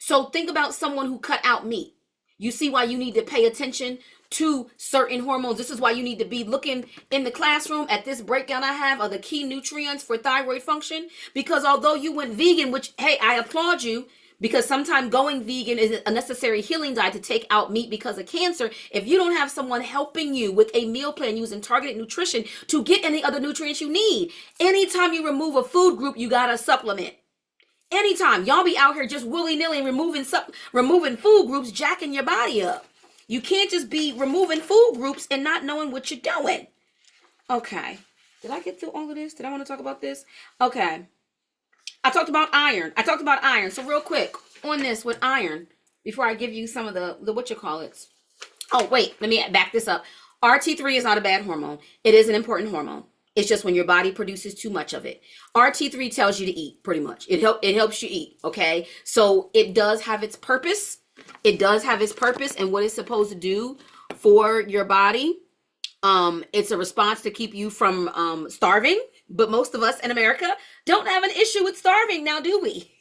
So think about someone who cut out meat. You see why you need to pay attention to certain hormones. This is why you need to be looking in the classroom at this breakdown I have of the key nutrients for thyroid function. Because although you went vegan, which, hey, I applaud you, because sometimes going vegan is a necessary healing diet to take out meat because of cancer. If you don't have someone helping you with a meal plan using targeted nutrition to get any other nutrients you need, anytime you remove a food group, you got to supplement. Anytime y'all be out here just willy-nilly removing food groups, jacking your body up. You can't just be removing food groups and not knowing what you're doing. Okay. Did I get through all of this? Did I want to talk about this? Okay. I talked about iron. So real quick on this with iron, before I give you some of the what you call it. Oh, wait, let me back this up. RT3 is not a bad hormone. It is an important hormone. It's just when your body produces too much of it. RT3 tells you to eat, pretty much. It helps you eat, okay? So it does have its purpose. It does have its purpose and what it's supposed to do for your body. It's a response to keep you from starving. But most of us in America don't have an issue with starving now, do we?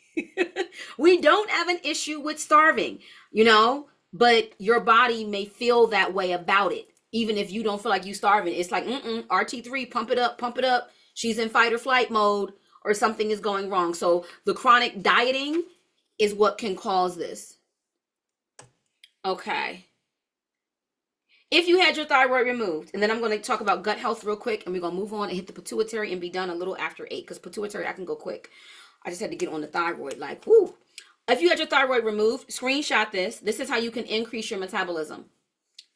We don't have an issue with starving, you know? But your body may feel that way about it. even if you don't feel like you starving. It's like, RT3, pump it up, pump it up. She's in fight or flight mode, or something is going wrong. So the chronic dieting is what can cause this. Okay. If you had your thyroid removed, and then I'm going to talk about gut health real quick, and we're going to move on and hit the pituitary and be done a little after 8, because pituitary, I can go quick. I just had to get on the thyroid, like, whoo. If you had your thyroid removed, screenshot this. This is how you can increase your metabolism.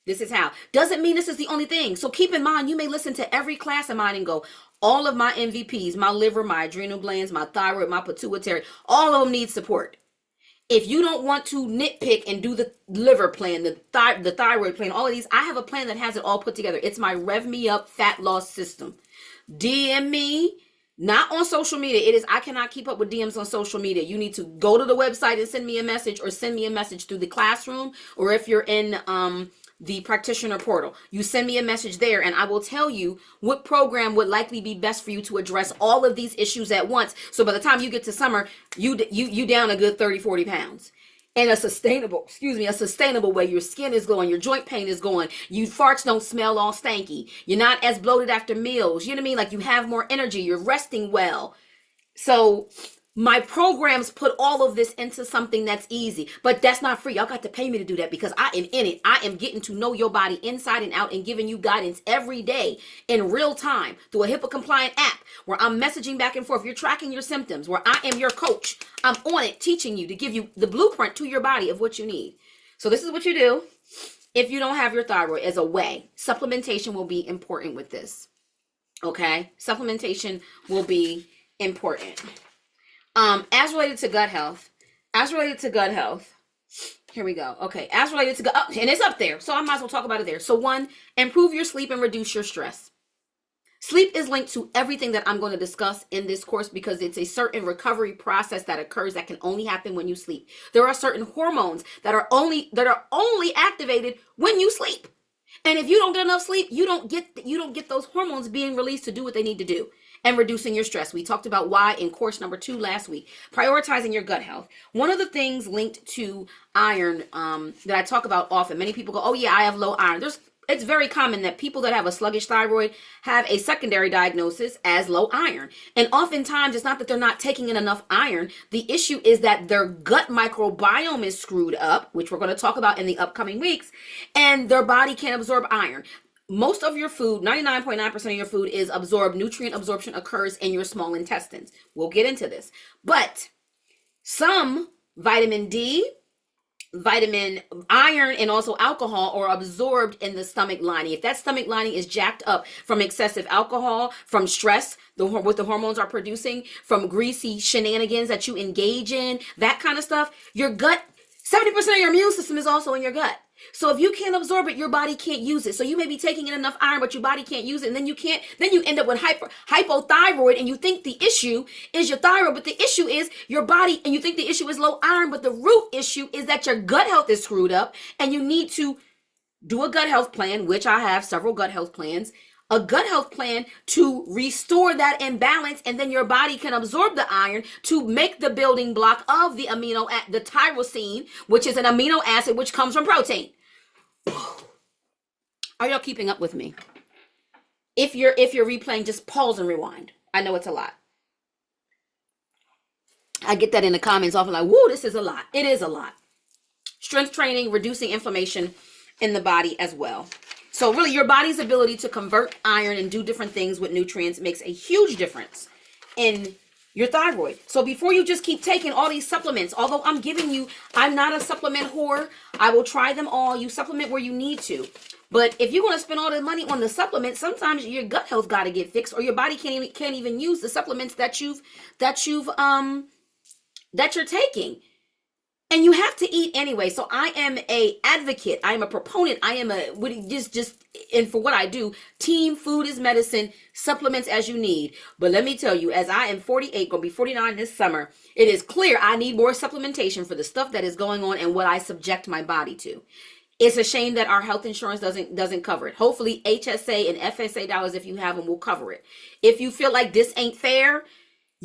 This is how. Doesn't mean this is the only thing. So keep in mind, you may listen to every class of mine and go, all of my MVPs, my liver, my adrenal glands, my thyroid, my pituitary, all of them need support. If you don't want to nitpick and do the liver plan, the thyroid plan, all of these, I have a plan that has it all put together. It's my Rev Me Up fat loss system. DM me, not on social media. It is, I cannot keep up with DMs on social media. You need to go to the website and send me a message, or send me a message through the classroom, or if you're in the practitioner portal, you send me a message there, and I will tell you what program would likely be best for you to address all of these issues at once. So by the time you get to summer, you down a good 30-40 pounds. In a sustainable way. Your skin is glowing, your joint pain is going, you farts don't smell all stanky, you're not as bloated after meals, you know what I mean? Like, you have more energy, you're resting well. So my programs put all of this into something that's easy, but that's not free. Y'all got to pay me to do that, because I am in it. I am getting to know your body inside and out, and giving you guidance every day in real time through a HIPAA compliant app where I'm messaging back and forth. You're tracking your symptoms, where I am your coach. I'm on it, teaching you to give you the blueprint to your body of what you need. So this is what you do if you don't have your thyroid as a way. Supplementation will be important with this. Okay? Supplementation will be important. As related to gut health, here we go. Okay, as related to gut, and it's up there, so I might as well talk about it there. So 1, improve your sleep and reduce your stress. Sleep is linked to everything that I'm going to discuss in this course, because it's a certain recovery process that occurs that can only happen when you sleep. There are certain hormones that are only activated when you sleep. And if you don't get enough sleep, you don't get those hormones being released to do what they need to do. And reducing your stress. We talked about why in course number 2 last week. Prioritizing your gut health. One of the things linked to iron that I talk about often, many people go, oh yeah, I have low iron. It's very common that people that have a sluggish thyroid have a secondary diagnosis as low iron. And oftentimes it's not that they're not taking in enough iron. The issue is that their gut microbiome is screwed up, which we're going to talk about in the upcoming weeks, and their body can't absorb iron. Most of your food, 99.9% of your food is absorbed. Nutrient absorption occurs in your small intestines. We'll get into this. But some vitamin D, vitamin, iron, and also alcohol are absorbed in the stomach lining. If that stomach lining is jacked up from excessive alcohol, from stress, what the hormones are producing, from greasy shenanigans that you engage in, that kind of stuff, your gut, 70% of your immune system is also in your gut. So if you can't absorb it, your body can't use it. So you may be taking in enough iron, but your body can't use it. And then you end up with hypothyroid, and you think the issue is your thyroid, but the issue is your body, and you think the issue is low iron, but the root issue is that your gut health is screwed up, and you need to do a gut health plan, which I have several gut health plans, a gut health plan to restore that imbalance, and then your body can absorb the iron to make the building block of the the tyrosine, which is an amino acid which comes from protein. Are y'all keeping up with me? If you're replaying, just pause and rewind. I know it's a lot. I get that in the comments often, like, whoa, this is a lot. It is a lot. Strength training, reducing inflammation in the body as well. So really, your body's ability to convert iron and do different things with nutrients makes a huge difference in your thyroid. So before you just keep taking all these supplements, although I'm not a supplement whore, I will try them all. You supplement where you need to. But if you're going to spend all the money on the supplements, sometimes your gut health got to get fixed, or your body can't even use the supplements that you're taking. And you have to eat anyway. So I am a advocate. I am a proponent. I am and for what I do, team food is medicine, supplements as you need. But let me tell you, as I am 48, going to be 49 this summer, it is clear I need more supplementation for the stuff that is going on and what I subject my body to. It's a shame that our health insurance doesn't cover it. Hopefully HSA and FSA dollars, if you have them, will cover it. If you feel like this ain't fair,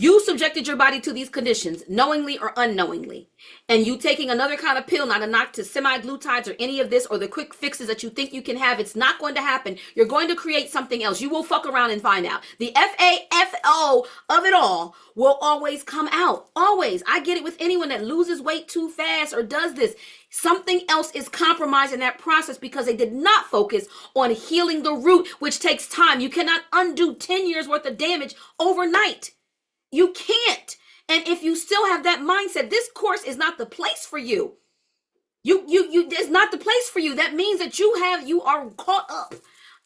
You subjected your body to these conditions, knowingly or unknowingly. And you taking another kind of pill, not a knock to semi-glutides or any of this, or the quick fixes that you think you can have, it's not going to happen. You're going to create something else. You will fuck around and find out. The FAFO of it all will always come out. Always. I get it with anyone that loses weight too fast or does this. Something else is compromised in that process because they did not focus on healing the root, which takes time. You cannot undo 10 years worth of damage overnight. You can't. And if you still have that mindset, this course is not the place for you. It's not the place for you. That means that you are caught up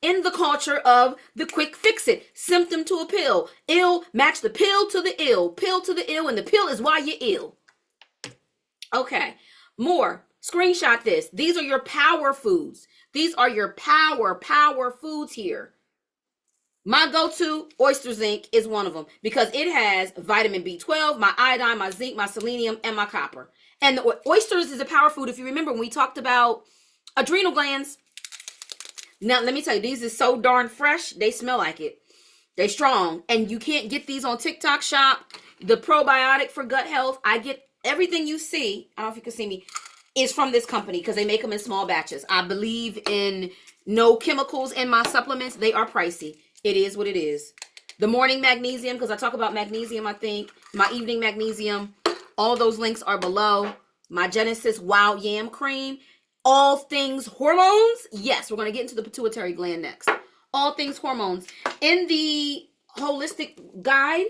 in the culture of the quick fix it, symptom to a pill, ill, match the pill to the ill, and the pill is why you're ill. Okay, more. Screenshot this. These are your power foods. These are your power foods here. My go-to oyster zinc is one of them because it has vitamin B12, my iodine, my zinc, my selenium, and my copper. And the oysters is a power food. If you remember when we talked about adrenal glands. Now, let me tell you, these is so darn fresh. They smell like it. They strong. And you can't get these on TikTok Shop. The probiotic for gut health. I get everything you see. I don't know if you can see me. Is from this company because they make them in small batches. I believe in no chemicals in my supplements. They are pricey. It is what it is. The morning magnesium, because I talk about magnesium, I think. My evening magnesium. All those links are below. My Genesis Wild Yam Cream. All things hormones. Yes, we're going to get into the pituitary gland next. All things hormones. In the holistic guide,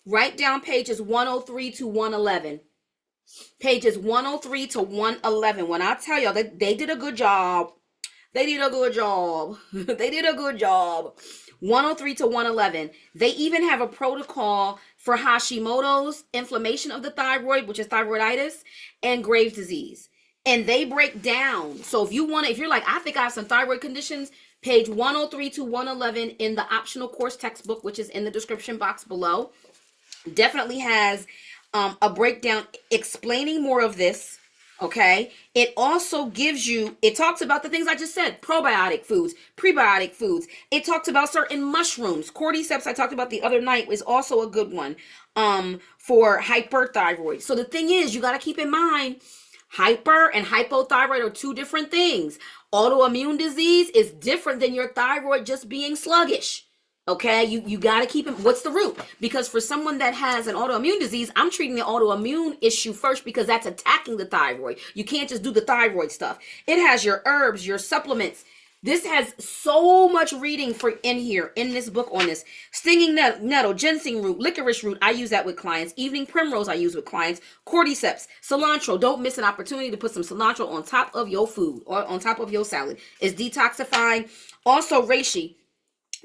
write down pages 103 to 111. Pages 103 to 111. When I tell y'all that they did a good job. They did a good job. They did a good job. 103 to 111. They even have a protocol for Hashimoto's, inflammation of the thyroid, which is thyroiditis, and Graves' disease. And they break down. So if you're like, I think I have some thyroid conditions, page 103 to 111 in the optional course textbook, which is in the description box below, definitely has a breakdown explaining more of this. Okay. It also gives you, it talks about the things I just said, probiotic foods, prebiotic foods. It talks about certain mushrooms. Cordyceps I talked about the other night is also a good one for hyperthyroid. So the thing is, you got to keep in mind, hyper and hypothyroid are two different things. Autoimmune disease is different than your thyroid just being sluggish. Okay, you got to keep it. What's the root? Because for someone that has an autoimmune disease, I'm treating the autoimmune issue first because that's attacking the thyroid. You can't just do the thyroid stuff. It has your herbs, your supplements. This has so much reading for in here, in this book on this. Stinging nettle, ginseng root, licorice root. I use that with clients. Evening primrose I use with clients. Cordyceps, cilantro. Don't miss an opportunity to put some cilantro on top of your food or on top of your salad. It's detoxifying. Also, reishi.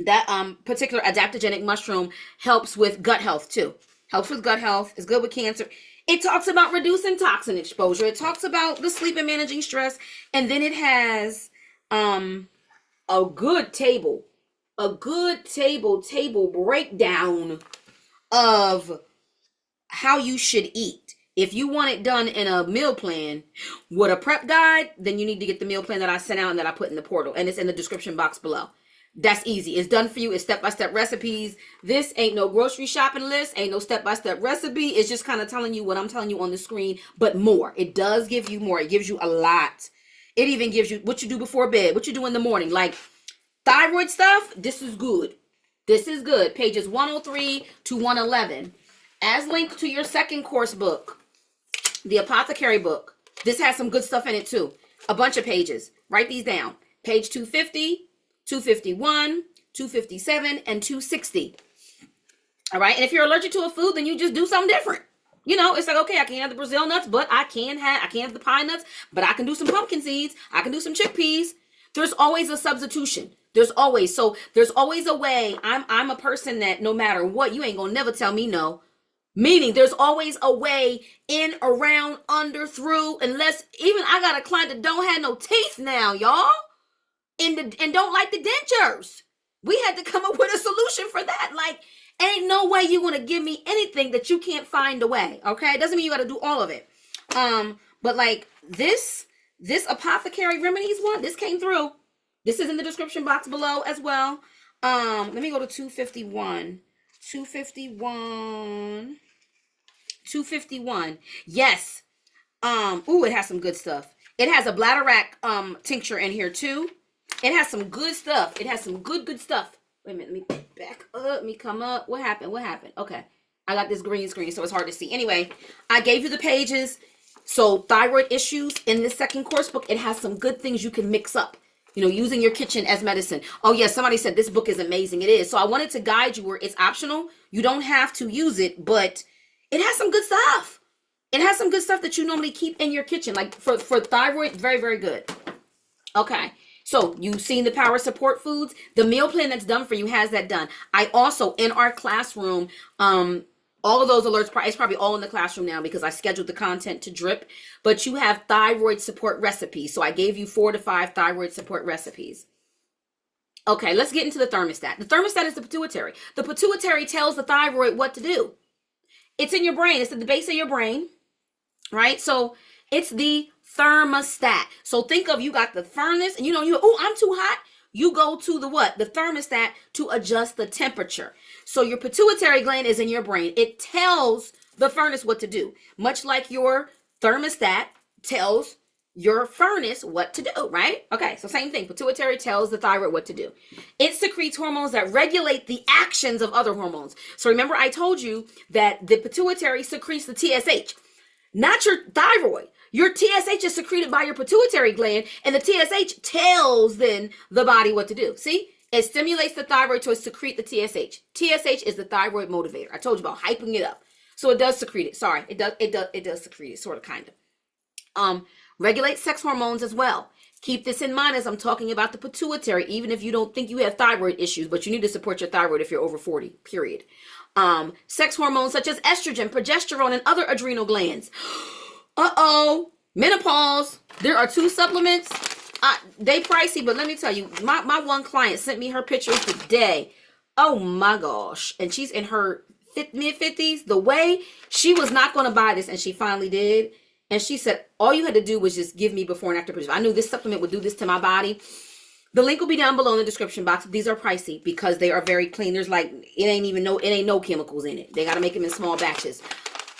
That particular adaptogenic mushroom helps with gut health too. Helps with gut health. It's good with cancer. It talks about reducing toxin exposure. It talks about the sleep and managing stress. And then it has a good table breakdown of how you should eat. If you want it done in a meal plan with a prep guide, then you need to get the meal plan that I sent out and that I put in the portal. And it's in the description box below. That's easy. It's done for you. It's step-by-step recipes. This ain't no grocery shopping list. Ain't no step-by-step recipe. It's just kind of telling you what I'm telling you on the screen, but more. It does give you more. It gives you a lot. It even gives you what you do before bed, what you do in the morning. Like thyroid stuff, this is good. This is good. Pages 103 to 111. As linked to your second course book, the Apothecary book. This has some good stuff in it too. A bunch of pages. Write these down. Page 250. 251, 257, and 260. All right. And if you're allergic to a food, then you just do something different. You know, it's like, okay, I can't have the Brazil nuts, but I can't have the pine nuts, but I can do some pumpkin seeds. I can do some chickpeas. There's always a substitution. There's always a way. I'm a person that no matter what, you ain't gonna never tell me no. Meaning there's always a way in, around, under, through, unless even I got a client that don't have no teeth now, y'all. And don't like the dentures. We had to come up with a solution for that. Like, ain't no way you want to give me anything that you can't find a way. Okay, it doesn't mean you got to do all of it. But like this Apothecary remedies one, this came through. This is in the description box below as well. Let me go to 251. 251. 251. Yes. Ooh, it has some good stuff. It has a bladderwrack tincture in here too. It has some good stuff. It has some good stuff. Wait a minute, let me back up. Let me come up. What happened? What happened? Okay. I got this green screen, so it's hard to see. Anyway, I gave you the pages. So thyroid issues in this second course book, it has some good things you can mix up. You know, using your kitchen as medicine. Oh, yes, somebody said this book is amazing. It is. So I wanted to guide you where it's optional. You don't have to use it, but it has some good stuff. It has some good stuff that you normally keep in your kitchen. Like for thyroid, very, very good. Okay. So you've seen the power support foods. The meal plan that's done for you has that done. I also, in our classroom, all of those alerts, it's probably all in the classroom now because I scheduled the content to drip, but you have thyroid support recipes. So I gave you 4 to 5 thyroid support recipes. Okay, let's get into the thermostat. The thermostat is the pituitary. The pituitary tells the thyroid what to do. It's in your brain. It's at the base of your brain, right? So it's the thermostat. So think of, you got the furnace and oh, I'm too hot. You go to the what? The thermostat to adjust the temperature. So your pituitary gland is in your brain. It tells the furnace what to do, much like your thermostat tells your furnace what to do, right? Okay, so same thing. Pituitary tells the thyroid what to do. It secretes hormones that regulate the actions of other hormones. So remember I told you that the pituitary secretes the TSH, not your thyroid. Your TSH is secreted by your pituitary gland, and the TSH tells then the body what to do. See? It stimulates the thyroid to secrete the TSH. TSH is the thyroid motivator. I told you about hyping it up. So it does secrete it. Sorry, it does secrete it, sort of, kind of. Regulate sex hormones as well. Keep this in mind as I'm talking about the pituitary, even if you don't think you have thyroid issues, but you need to support your thyroid if you're over 40, period. Sex hormones such as estrogen, progesterone, and other adrenal glands. Menopause. There are 2 supplements. They pricey, but let me tell you, my one client sent me her pictures today. Oh my gosh. And she's in her mid-50s. The way she was not going to buy this, and she finally did. And she said, all you had to do was just give me before and after pictures. I knew this supplement would do this to my body. The link will be down below in the description box. These are pricey because they are very clean. There's like, it ain't no chemicals in it. They got to make them in small batches.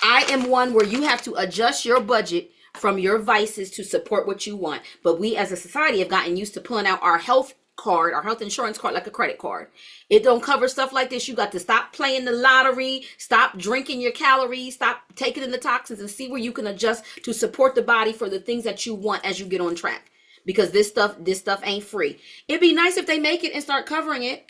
I am one where you have to adjust your budget from your vices to support what you want. But we as a society have gotten used to pulling out our health card, our health insurance card, like a credit card. It don't cover stuff like this. You got to stop playing the lottery, stop drinking your calories, stop taking in the toxins, and see where you can adjust to support the body for the things that you want as you get on track. Because this stuff ain't free. It'd be nice if they make it and start covering it.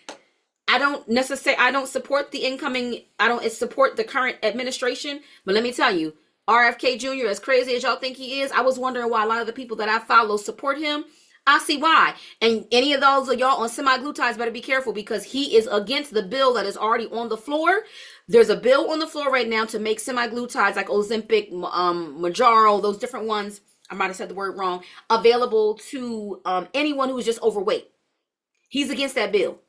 I don't support the incoming, support the current administration, but let me tell you, RFK Jr., as crazy as y'all think he is, I was wondering why a lot of the people that I follow support him. I see why. And any of those of y'all on semaglutides better be careful because he is against the bill that is already on the floor. There's a bill on the floor right now to make semaglutides like Ozempic, Mounjaro, those different ones, I might have said the word wrong, available to anyone who is just overweight. He's against that bill.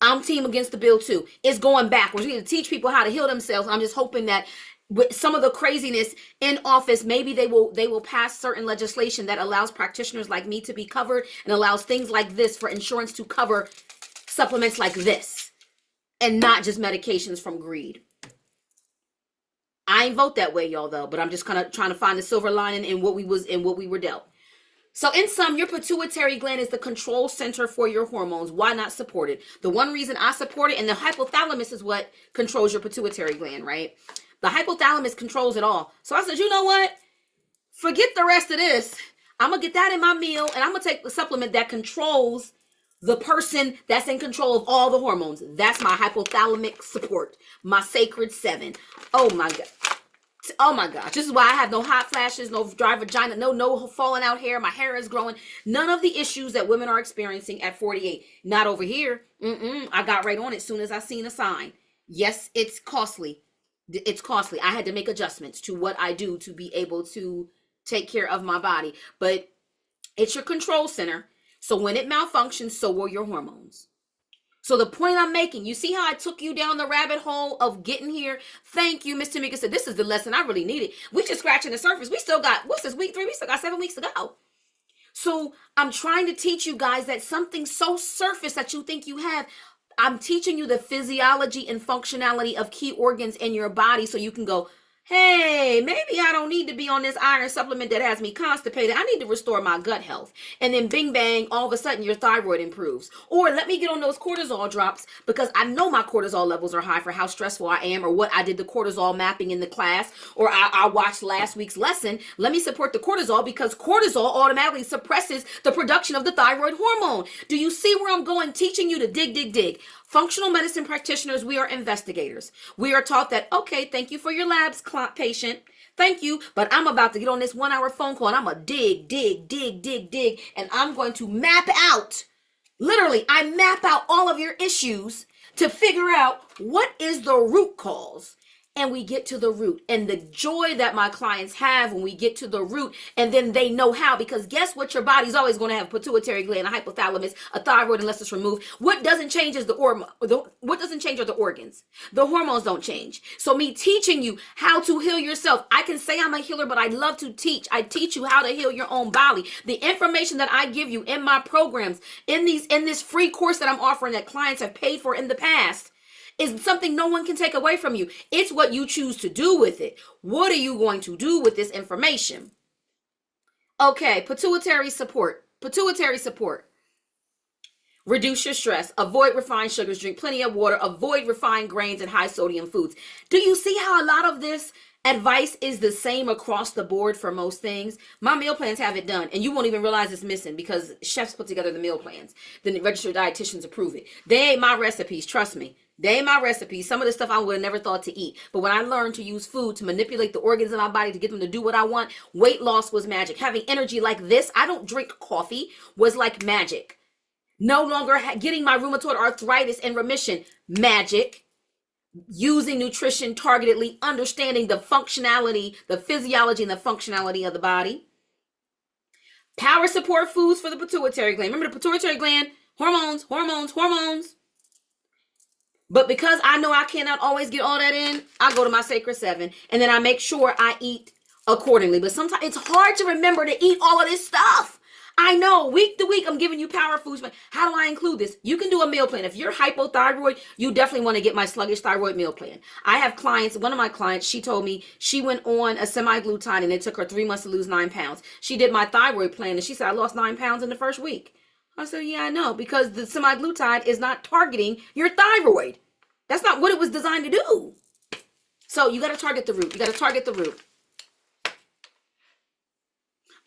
I'm team against the bill too. It's going backwards. We need to teach people how to heal themselves. I'm just hoping that with some of the craziness in office, maybe they will pass certain legislation that allows practitioners like me to be covered and allows things like this for insurance to cover supplements like this and not just medications from greed. I ain't vote that way, y'all, though, but I'm just kind of trying to find the silver lining in what we were dealt. So in sum, your pituitary gland is the control center for your hormones. Why not support it? The one reason I support it, and the hypothalamus is what controls your pituitary gland, right? The hypothalamus controls it all. So I said, you know what? Forget the rest of this. I'm going to get that in my meal, and I'm going to take the supplement that controls the person that's in control of all the hormones. That's my hypothalamic support, my sacred 7. Oh, my God. Oh, my gosh. This is why I have no hot flashes, no dry vagina, no falling out hair. My hair is growing. None of the issues that women are experiencing at 48. Not over here. I got right on it as soon as I seen a sign. Yes, it's costly. It's costly. I had to make adjustments to what I do to be able to take care of my body. But it's your control center. So when it malfunctions, so will your hormones. So the point I'm making, you see how I took you down the rabbit hole of getting here? Thank you, Miss Tamika said, this is the lesson I really needed. We just scratching the surface. We still got, what's this, week 3? We still got 7 weeks to go. So I'm trying to teach you guys that something so surface that you think you have, I'm teaching you the physiology and functionality of key organs in your body so you can go, hey, maybe I don't need to be on this iron supplement that has me constipated. I need to restore my gut health. And then bing bang, all of a sudden your thyroid improves. Or let me get on those cortisol drops because I know my cortisol levels are high for how stressful I am or what I did the cortisol mapping in the class, or I watched last week's lesson. Let me support the cortisol because cortisol automatically suppresses the production of the thyroid hormone. Do you see where I'm going? Teaching you to dig, dig, dig. Functional medicine practitioners, we are investigators. We are taught that, okay, thank you for your labs, patient. Thank you, but I'm about to get on this 1 hour phone call and I'm going to dig, dig, dig, dig, dig, and I'm going to map out, literally, I map out all of your issues to figure out what is the root cause. And we get to the root, and the joy that my clients have when we get to the root, and then they know how, because guess what? Your body's always going to have a pituitary gland, a hypothalamus, a thyroid, unless it's removed. What doesn't change is what doesn't change are the organs. The hormones don't change. So me teaching you how to heal yourself. I can say I'm a healer, but I love to teach. I teach you how to heal your own body. The information that I give you in my programs, in this free course that I'm offering that clients have paid for in the past, is something no one can take away from you. It's what you choose to do with it. What are you going to do with this information? Okay, pituitary support. Pituitary support. Reduce your stress. Avoid refined sugars. Drink plenty of water. Avoid refined grains and high sodium foods. Do you see how a lot of this advice is the same across the board for most things? My meal plans have it done, and you won't even realize it's missing because chefs put together the meal plans. Then the registered dietitians approve it. They ain't my recipes, trust me. They ain't my recipes. Some of the stuff I would have never thought to eat. But when I learned to use food to manipulate the organs of my body to get them to do what I want, weight loss was magic. Having energy like this, I don't drink coffee, was like magic. No longer getting my rheumatoid arthritis in remission, magic. Using nutrition targetedly, understanding the functionality, the physiology and the functionality of the body. Power support foods for the pituitary gland. Remember the pituitary gland, hormones, hormones, hormones. But because I know I cannot always get all that in, I go to my sacred 7 and then I make sure I eat accordingly. But sometimes it's hard to remember to eat all of this stuff. I know week to week I'm giving you power foods, but how do I include this? You can do a meal plan. If you're hypothyroid, you definitely want to get my sluggish thyroid meal plan. I have clients, one of my clients, she told me she went on a semaglutide and it took her 3 months to lose 9 pounds. She did my thyroid plan and she said, I lost 9 pounds in the first week. I said, yeah, I know, because the semaglutide is not targeting your thyroid. That's not what it was designed to do. So you got to target the root. You got to target the root.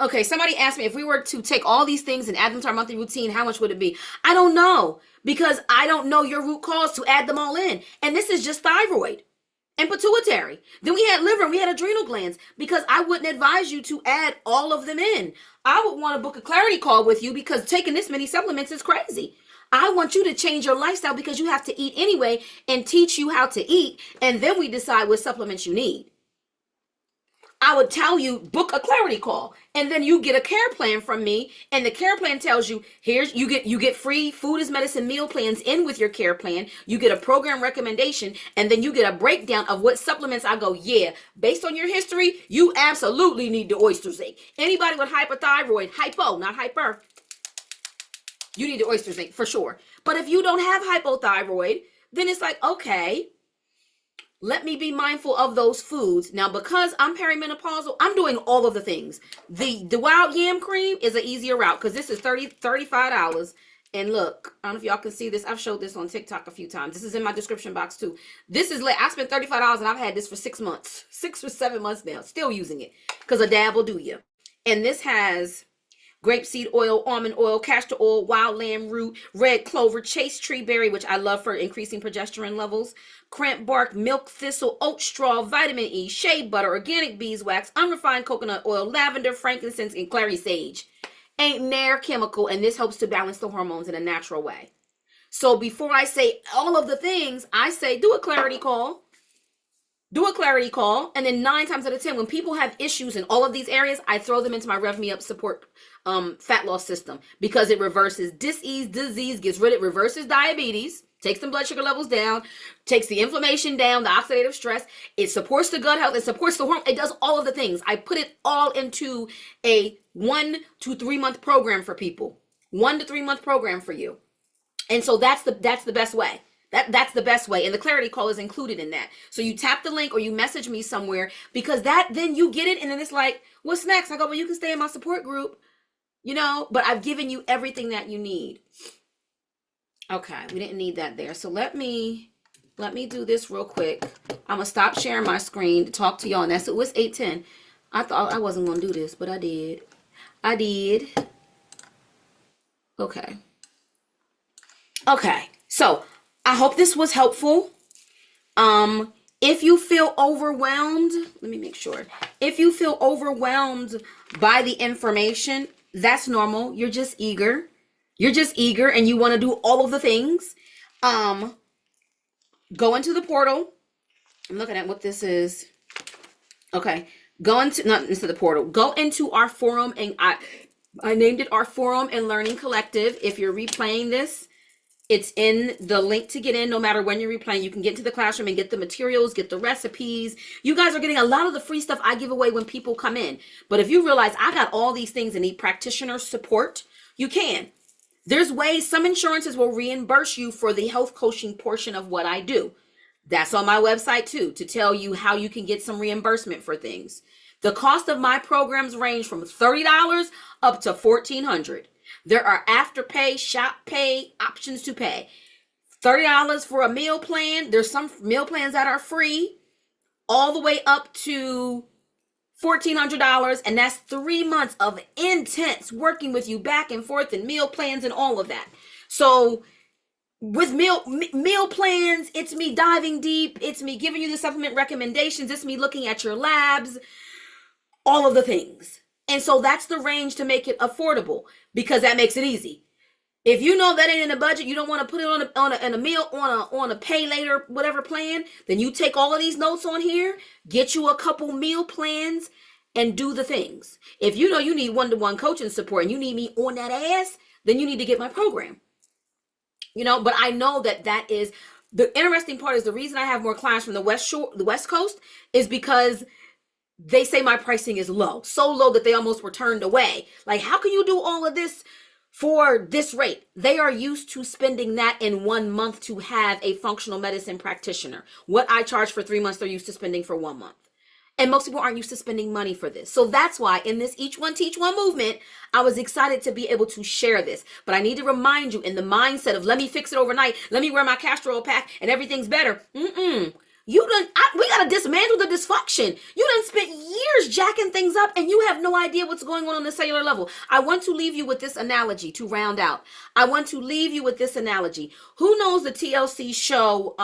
Okay, somebody asked me if we were to take all these things and add them to our monthly routine, how much would it be? I don't know, because I don't know your root cause to add them all in. And this is just thyroid and pituitary. Then we had liver and we had adrenal glands, because I wouldn't advise you to add all of them in. I would want to book a clarity call with you because taking this many supplements is crazy. I want you to change your lifestyle because you have to eat anyway and teach you how to eat. And then we decide what supplements you need. I would tell you, book a clarity call, and then you get a care plan from me, and the care plan tells you, here's, you get free food as medicine meal plans in with your care plan. You get a program recommendation, and then you get a breakdown of what supplements. I go, yeah, based on your history, you absolutely need the oyster zinc. Anybody with hypothyroid, hypo, not hyper, you need the oyster zinc for sure. But if you don't have hypothyroid, then it's like, okay, let me be mindful of those foods. Now, because I'm perimenopausal, I'm doing all of the things. The wild yam cream is an easier route because this is $35. And look, I don't know if y'all can see this. I've showed this on TikTok a few times. This is in my description box too. This is like, I spent $35 and I've had this for 6 months, 6 or 7 months now, still using it because a dab will do you. And this has grapeseed oil, almond oil, castor oil, wild lamb root, red clover, chase tree berry, which I love for increasing progesterone levels, cramp bark, milk thistle, oat straw, vitamin E, shea butter, organic beeswax, unrefined coconut oil, lavender, frankincense, and clary sage. Ain't near chemical, and this helps to balance the hormones in a natural way. So before I say all of the things, I say do a clarity call. Do a clarity call, and then 9 times out of 10, when people have issues in all of these areas, I throw them into my Rev Me Up support fat loss system because it reverses disease, reverses diabetes, takes the blood sugar levels down, takes the inflammation down, the oxidative stress. It supports the gut health. It supports the hormone. It does all of the things. I put it all into a 1 to 3 month program for people. 1 to 3 month program for you. And so that's the best way. That's the best way. And the clarity call is included in that. So you tap the link or you message me somewhere, because that, then you get it. And then it's like, what's next? I go, well, you can stay in my support group, but I've given you everything that you need. Okay, we didn't need that there. So let me do this real quick. I'm gonna stop sharing my screen to talk to y'all. And it was 8:10. I thought I wasn't gonna do this, but I did. Okay. So I hope this was helpful. If you feel overwhelmed, let me make sure. If you feel overwhelmed by the information, that's normal. You're just eager. And you want to do all of the things. Go into the portal. I'm looking at what this is. Okay. Not into the portal. Go into our forum, and I named it our Forum and Learning Collective. If you're replaying this, it's in the link to get in. No matter when you're replaying, you can get into the classroom and get the materials, get the recipes. You guys are getting a lot of the free stuff I give away when people come in. But if you realize I got all these things and need practitioner support, you can. There's ways. Some insurances will reimburse you for the health coaching portion of what I do. That's on my website too, to tell you how you can get some reimbursement for things. The cost of my programs range from $30 up to $1,400. There are afterpay, shop pay options to pay. $30 for a meal plan. There's some meal plans that are free, all the way up to $1,400, and that's 3 months of intense working with you back and forth, and meal plans and all of that. So with meal plans, it's me diving deep. It's me giving you the supplement recommendations. It's me looking at your labs, all of the things. And so that's the range to make it affordable, because that makes it easy. If you know that ain't in the budget, you don't want to put it on a pay later, whatever plan, then you take all of these notes on here, get you a couple meal plans, and do the things. If you know you need one-to-one coaching support and you need me on that ass, then you need to get my program. But I know that is the interesting part. Is the reason I have more clients from the West Coast is because they say my pricing is low, so low that they almost were turned away. Like, how can you do all of this for this rate? They are used to spending that in 1 month to have a functional medicine practitioner. What I charge for 3 months, they're used to spending for 1 month. And most people aren't used to spending money for this. So that's why in this Each One Teach One movement, I was excited to be able to share this. But I need to remind you, in the mindset of let me fix it overnight, let me wear my castor oil pack and everything's better. We got to dismantle the dysfunction. You done spent years jacking things up and you have no idea what's going on the cellular level. I want to leave you with this analogy to round out. Who knows the TLC show,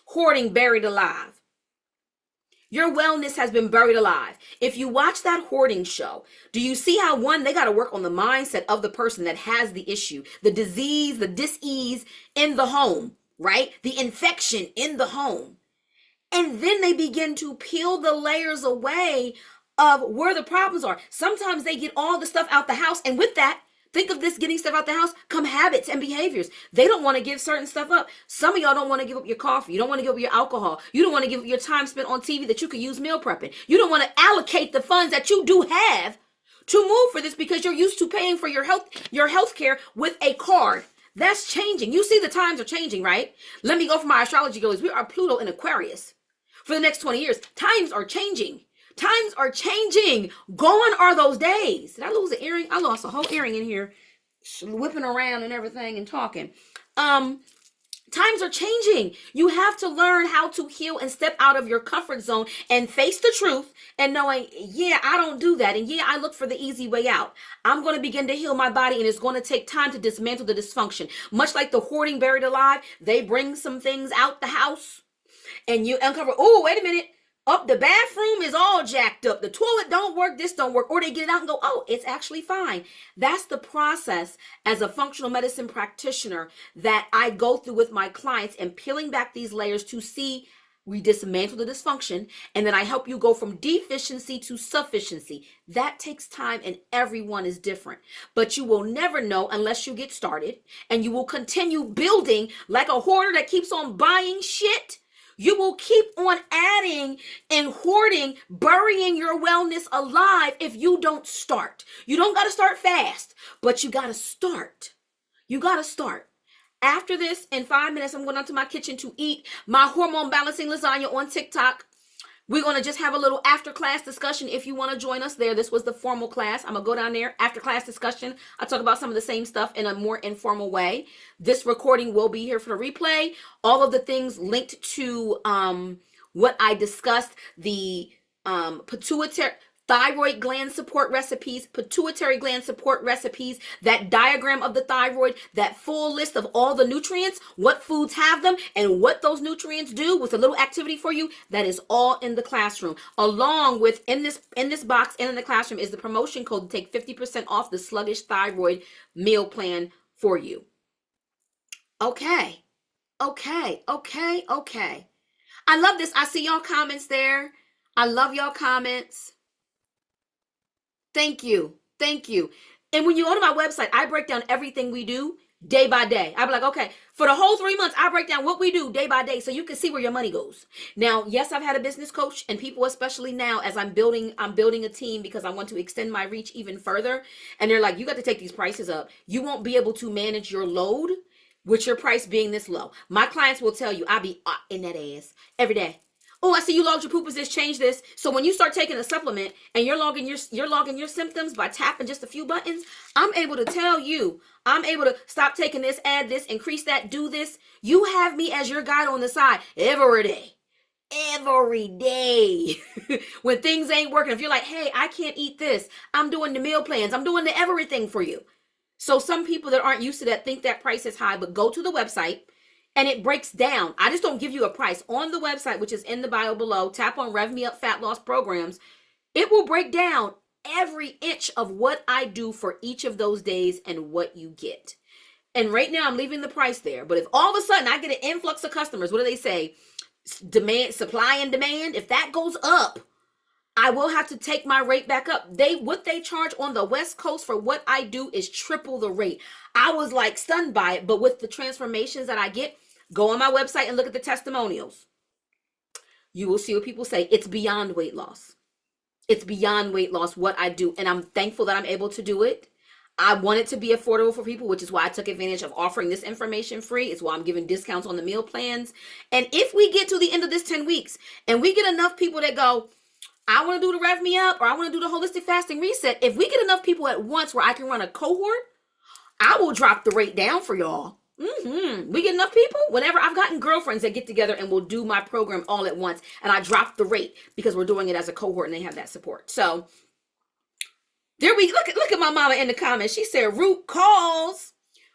Hoarding Buried Alive? Your wellness has been buried alive. If you watch that hoarding show, do you see how, one, they got to work on the mindset of the person that has the issue, the disease, the dis-ease in the home, right? The infection in the home. And then they begin to peel the layers away of where the problems are. Sometimes they get all the stuff out the house. And with that, think of this getting stuff out the house, come habits and behaviors. They don't want to give certain stuff up. Some of y'all don't want to give up your coffee. You don't want to give up your alcohol. You don't want to give up your time spent on TV that you could use meal prepping. You don't want to allocate the funds that you do have to move for this, because you're used to paying for your health care with a card. That's changing. You see the times are changing, right? Let me go for my astrology goals. We are Pluto in Aquarius for the next 20 years. Times are changing. Times are changing. Gone are those days. Did I lose an earring? I lost a whole earring in here, whipping around and everything and talking. Times are changing. You have to learn how to heal and step out of your comfort zone and face the truth and knowing, yeah, I don't do that. And yeah, I look for the easy way out. I'm going to begin to heal my body, and it's going to take time to dismantle the dysfunction. Much like the hoarding buried alive, they bring some things out the house and you uncover, oh, wait a minute. The bathroom is all jacked up. The toilet don't work. This don't work. Or they get it out and go, oh, it's actually fine. That's the process as a functional medicine practitioner that I go through with my clients, and peeling back these layers to see we dismantle the dysfunction. And then I help you go from deficiency to sufficiency. That takes time, and everyone is different. But you will never know unless you get started, and you will continue building like a hoarder that keeps on buying shit. You will keep on adding and hoarding, burying your wellness alive if you don't start. You don't got to start fast, but you got to start. You got to start. After this, in 5 minutes, I'm going out to my kitchen to eat my hormone balancing lasagna on TikTok. We're going to just have a little after class discussion if you want to join us there. This was the formal class. I'm going to go down there, after class discussion. I'll talk about some of the same stuff in a more informal way. This recording will be here for the replay. All of the things linked to what I discussed, the pituitary, thyroid gland support recipes, pituitary gland support recipes, that diagram of the thyroid, that full list of all the nutrients, what foods have them, and what those nutrients do with a little activity for you. That is all in the classroom. Along with in this box and in the classroom is the promotion code to take 50% off the sluggish thyroid meal plan for you. Okay. I love this. I see y'all comments there. I love y'all comments. Thank you. And when you go to my website, I break down everything we do day by day. I'll be like, okay, for the whole 3 months, I break down what we do day by day so you can see where your money goes. Now, yes, I've had a business coach, and people, especially now, as I'm building a team because I want to extend my reach even further. And they're like, you got to take these prices up. You won't be able to manage your load with your price being this low. My clients will tell you, I be in that ass every day. Oh, I see you logged your poop. This, change this. So when you start taking a supplement and you're logging your symptoms by tapping just a few buttons, I'm able to tell you, I'm able to stop taking this, add this, increase that, do this. You have me as your guide on the side every day. When things ain't working, if you're like, hey, I can't eat this, I'm doing the meal plans, I'm doing the everything for you. So some people that aren't used to that think that price is high, but go to the website. And it breaks down. I just don't give you a price. On the website, which is in the bio below, tap on Rev Me Up Fat Loss Programs. It will break down every inch of what I do for each of those days and what you get. And right now, I'm leaving the price there. But if all of a sudden I get an influx of customers, what do they say? Demand, supply and demand. If that goes up, I will have to take my rate back up. What they charge on the West Coast for what I do is triple the rate. I was like stunned by it, but with the transformations that I get, go on my website and look at the testimonials. You will see what people say. It's beyond weight loss. It's beyond weight loss what I do, and I'm thankful that I'm able to do it. I want it to be affordable for people, which is why I took advantage of offering this information free. It's why I'm giving discounts on the meal plans. And if we get to the end of this 10 weeks and we get enough people that go, I want to do the Rev Me Up, or I want to do the Holistic Fasting Reset. If we get enough people at once where I can run a cohort, I will drop the rate down for y'all. We get enough people. Whenever I've gotten girlfriends that get together and will do my program all at once, and I drop the rate because we're doing it as a cohort and they have that support. So there we look at my mama in the comments. She said root cause.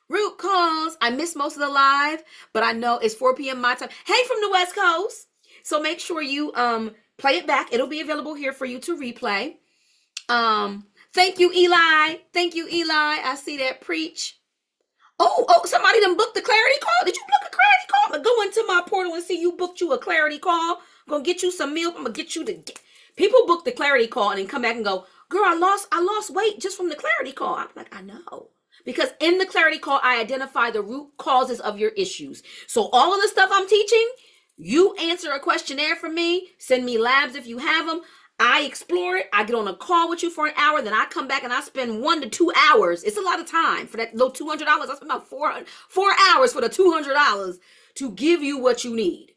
I missed most of the live, but I know it's 4 p.m. my time. Hey, from the West Coast. So make sure you play it back. It'll be available here for you to replay. Thank you, Eli. I see that. Preach. Oh, somebody done booked the clarity call. Did you book a clarity call? I'm gonna go into my portal and see you booked you a clarity call. I'm gonna get you some milk. I'm gonna get you people book the clarity call and then come back and go, girl, I lost weight just from the clarity call. I'm like, I know. Because in the clarity call, I identify the root causes of your issues. So all of the stuff I'm teaching, you answer a questionnaire for me, send me labs if you have them. I explore it. I get on a call with you for an hour. Then I come back and I spend 1 to 2 hours. It's a lot of time for that little $200. I spend about 4 hours for the $200 to give you what you need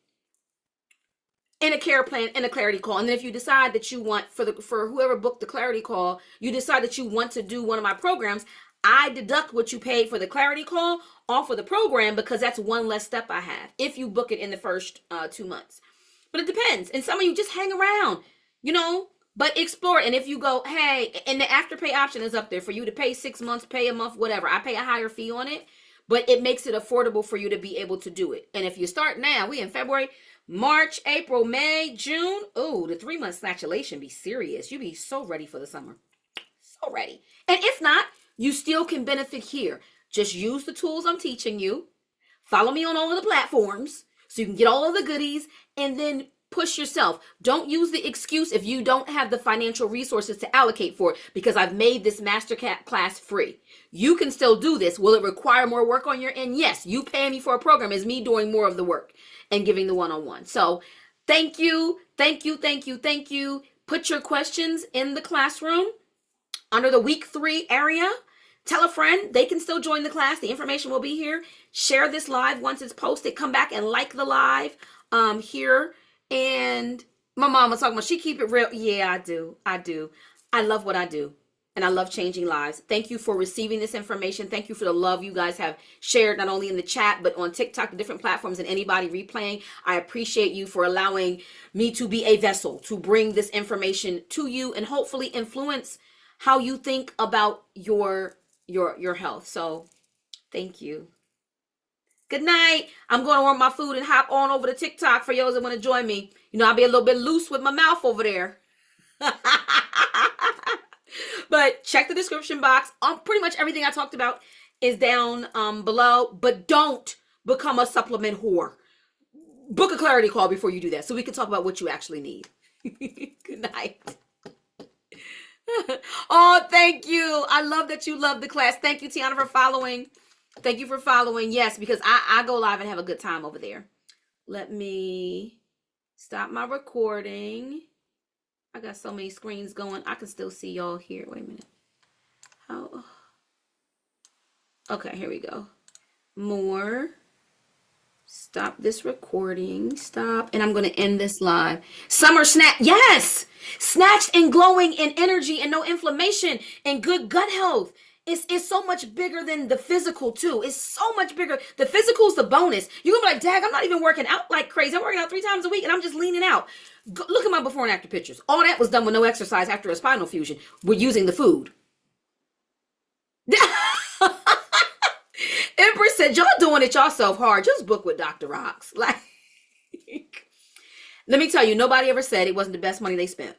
in a care plan, in a clarity call. And then if you decide that you want, for whoever booked the clarity call, you decide that you want to do one of my programs, I deduct what you paid for the clarity call off of the program, because that's one less step I have if you book it in the first 2 months. But it depends. And some of you just hang around. But explore it. And if you go, hey, and the afterpay option is up there for you to pay 6 months, pay a month, whatever. I pay a higher fee on it, but it makes it affordable for you to be able to do it. And if you start now, we in February, March, April, May, June. Oh, the 3-month snatchulation be serious. You be so ready for the summer. So ready. And if not, you still can benefit here. Just use the tools I'm teaching you. Follow me on all of the platforms so you can get all of the goodies, and then push yourself. Don't use the excuse if you don't have the financial resources to allocate for it, because I've made this masterclass free. You can still do this. Will it require more work on your end? Yes. You paying me for a program is me doing more of the work and giving the one-on-one. So thank you. Put your questions in the classroom under the week 3 area. Tell a friend. They can still join the class. The information will be here. Share this live once it's posted. Come back and like the live here. And my mom was talking about, she keep it real. Yeah, I do. I love what I do. And I love changing lives. Thank you for receiving this information. Thank you for the love you guys have shared, not only in the chat, but on TikTok, the different platforms, and anybody replaying. I appreciate you for allowing me to be a vessel to bring this information to you and hopefully influence how you think about your health. So thank you. Good night. I'm going to warm my food and hop on over to TikTok for those that want to join me. You know, I'll be a little bit loose with my mouth over there. But check the description box. Pretty much everything I talked about is down below. But don't become a supplement whore. Book a clarity call before you do that so we can talk about what you actually need. Good night. Oh, thank you. I love that you love the class. Thank you, Tiana, for following. Thank you for following. Yes, because I go live and have a good time over there. Let me stop my recording. I got so many screens going. I can still see y'all here. Wait a minute. How? Okay, here we go. More. Stop this recording. Stop. And I'm going to end this live. Summer snatch. Yes. Snatched and glowing in energy and no inflammation and good gut health. It's so much bigger than the physical too. It's so much bigger. The physical's the bonus. You're going to be like, Dag, I'm not even working out like crazy. I'm working out 3 times a week and I'm just leaning out. Look at my before and after pictures. All that was done with no exercise after a spinal fusion. We're using the food. Empress said, y'all doing it yourself hard. Just book with Dr. Rocks. Like, let me tell you, nobody ever said it wasn't the best money they spent.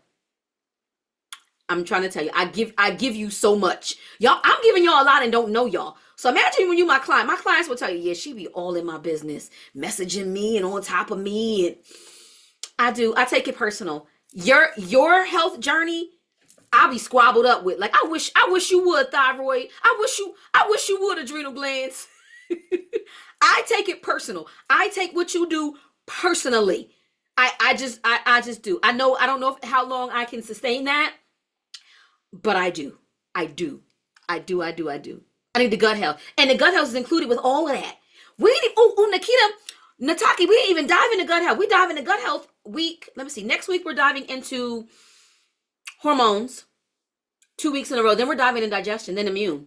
I'm trying to tell you, I give you so much. Y'all, I'm giving y'all a lot and don't know y'all. So imagine when you my client. My clients will tell you, yeah, she be all in my business, messaging me and on top of me. And I take it personal. Your health journey, I'll be squabbled up with. Like, I wish you would, thyroid. I wish you would, adrenal glands. I take it personal. I take what you do personally. I just do. I don't know how long I can sustain that. But I do. I need the gut health. And the gut health is included with all of that. Nataki, we didn't even dive into gut health. We dive into gut health week. Let me see. Next week, we're diving into hormones. 2 weeks in a row. Then we're diving into digestion, then immune.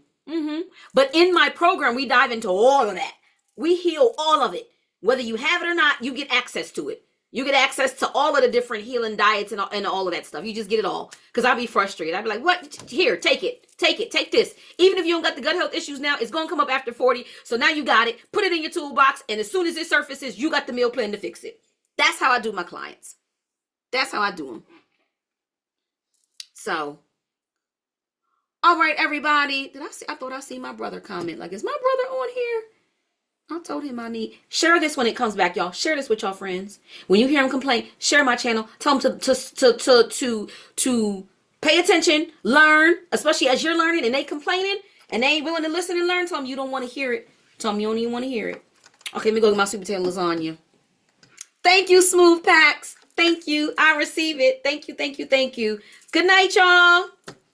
But in my program, we dive into all of that. We heal all of it. Whether you have it or not, you get access to it. You get access to all of the different healing diets and all of that stuff. You just get it all. Because I'd be frustrated. I'd be like, what? Here, take it. Take this. Even if you don't got the gut health issues now, it's going to come up after 40. So now you got it. Put it in your toolbox. And as soon as it surfaces, you got the meal plan to fix it. That's how I do my clients. That's how I do them. So, all right, everybody. I thought I seen my brother comment. Like, is my brother on here? I told him share this when it comes back, y'all. Share this with y'all friends. When you hear him complain, share my channel. Tell them to pay attention, learn, especially as you're learning and they complaining and they ain't willing to listen and learn. Tell them you don't want to hear it. Tell them you don't even want to hear it. Okay, let me go get my sweet potato lasagna. Thank you, Smooth Packs. Thank you. I receive it. Thank you. Good night, y'all.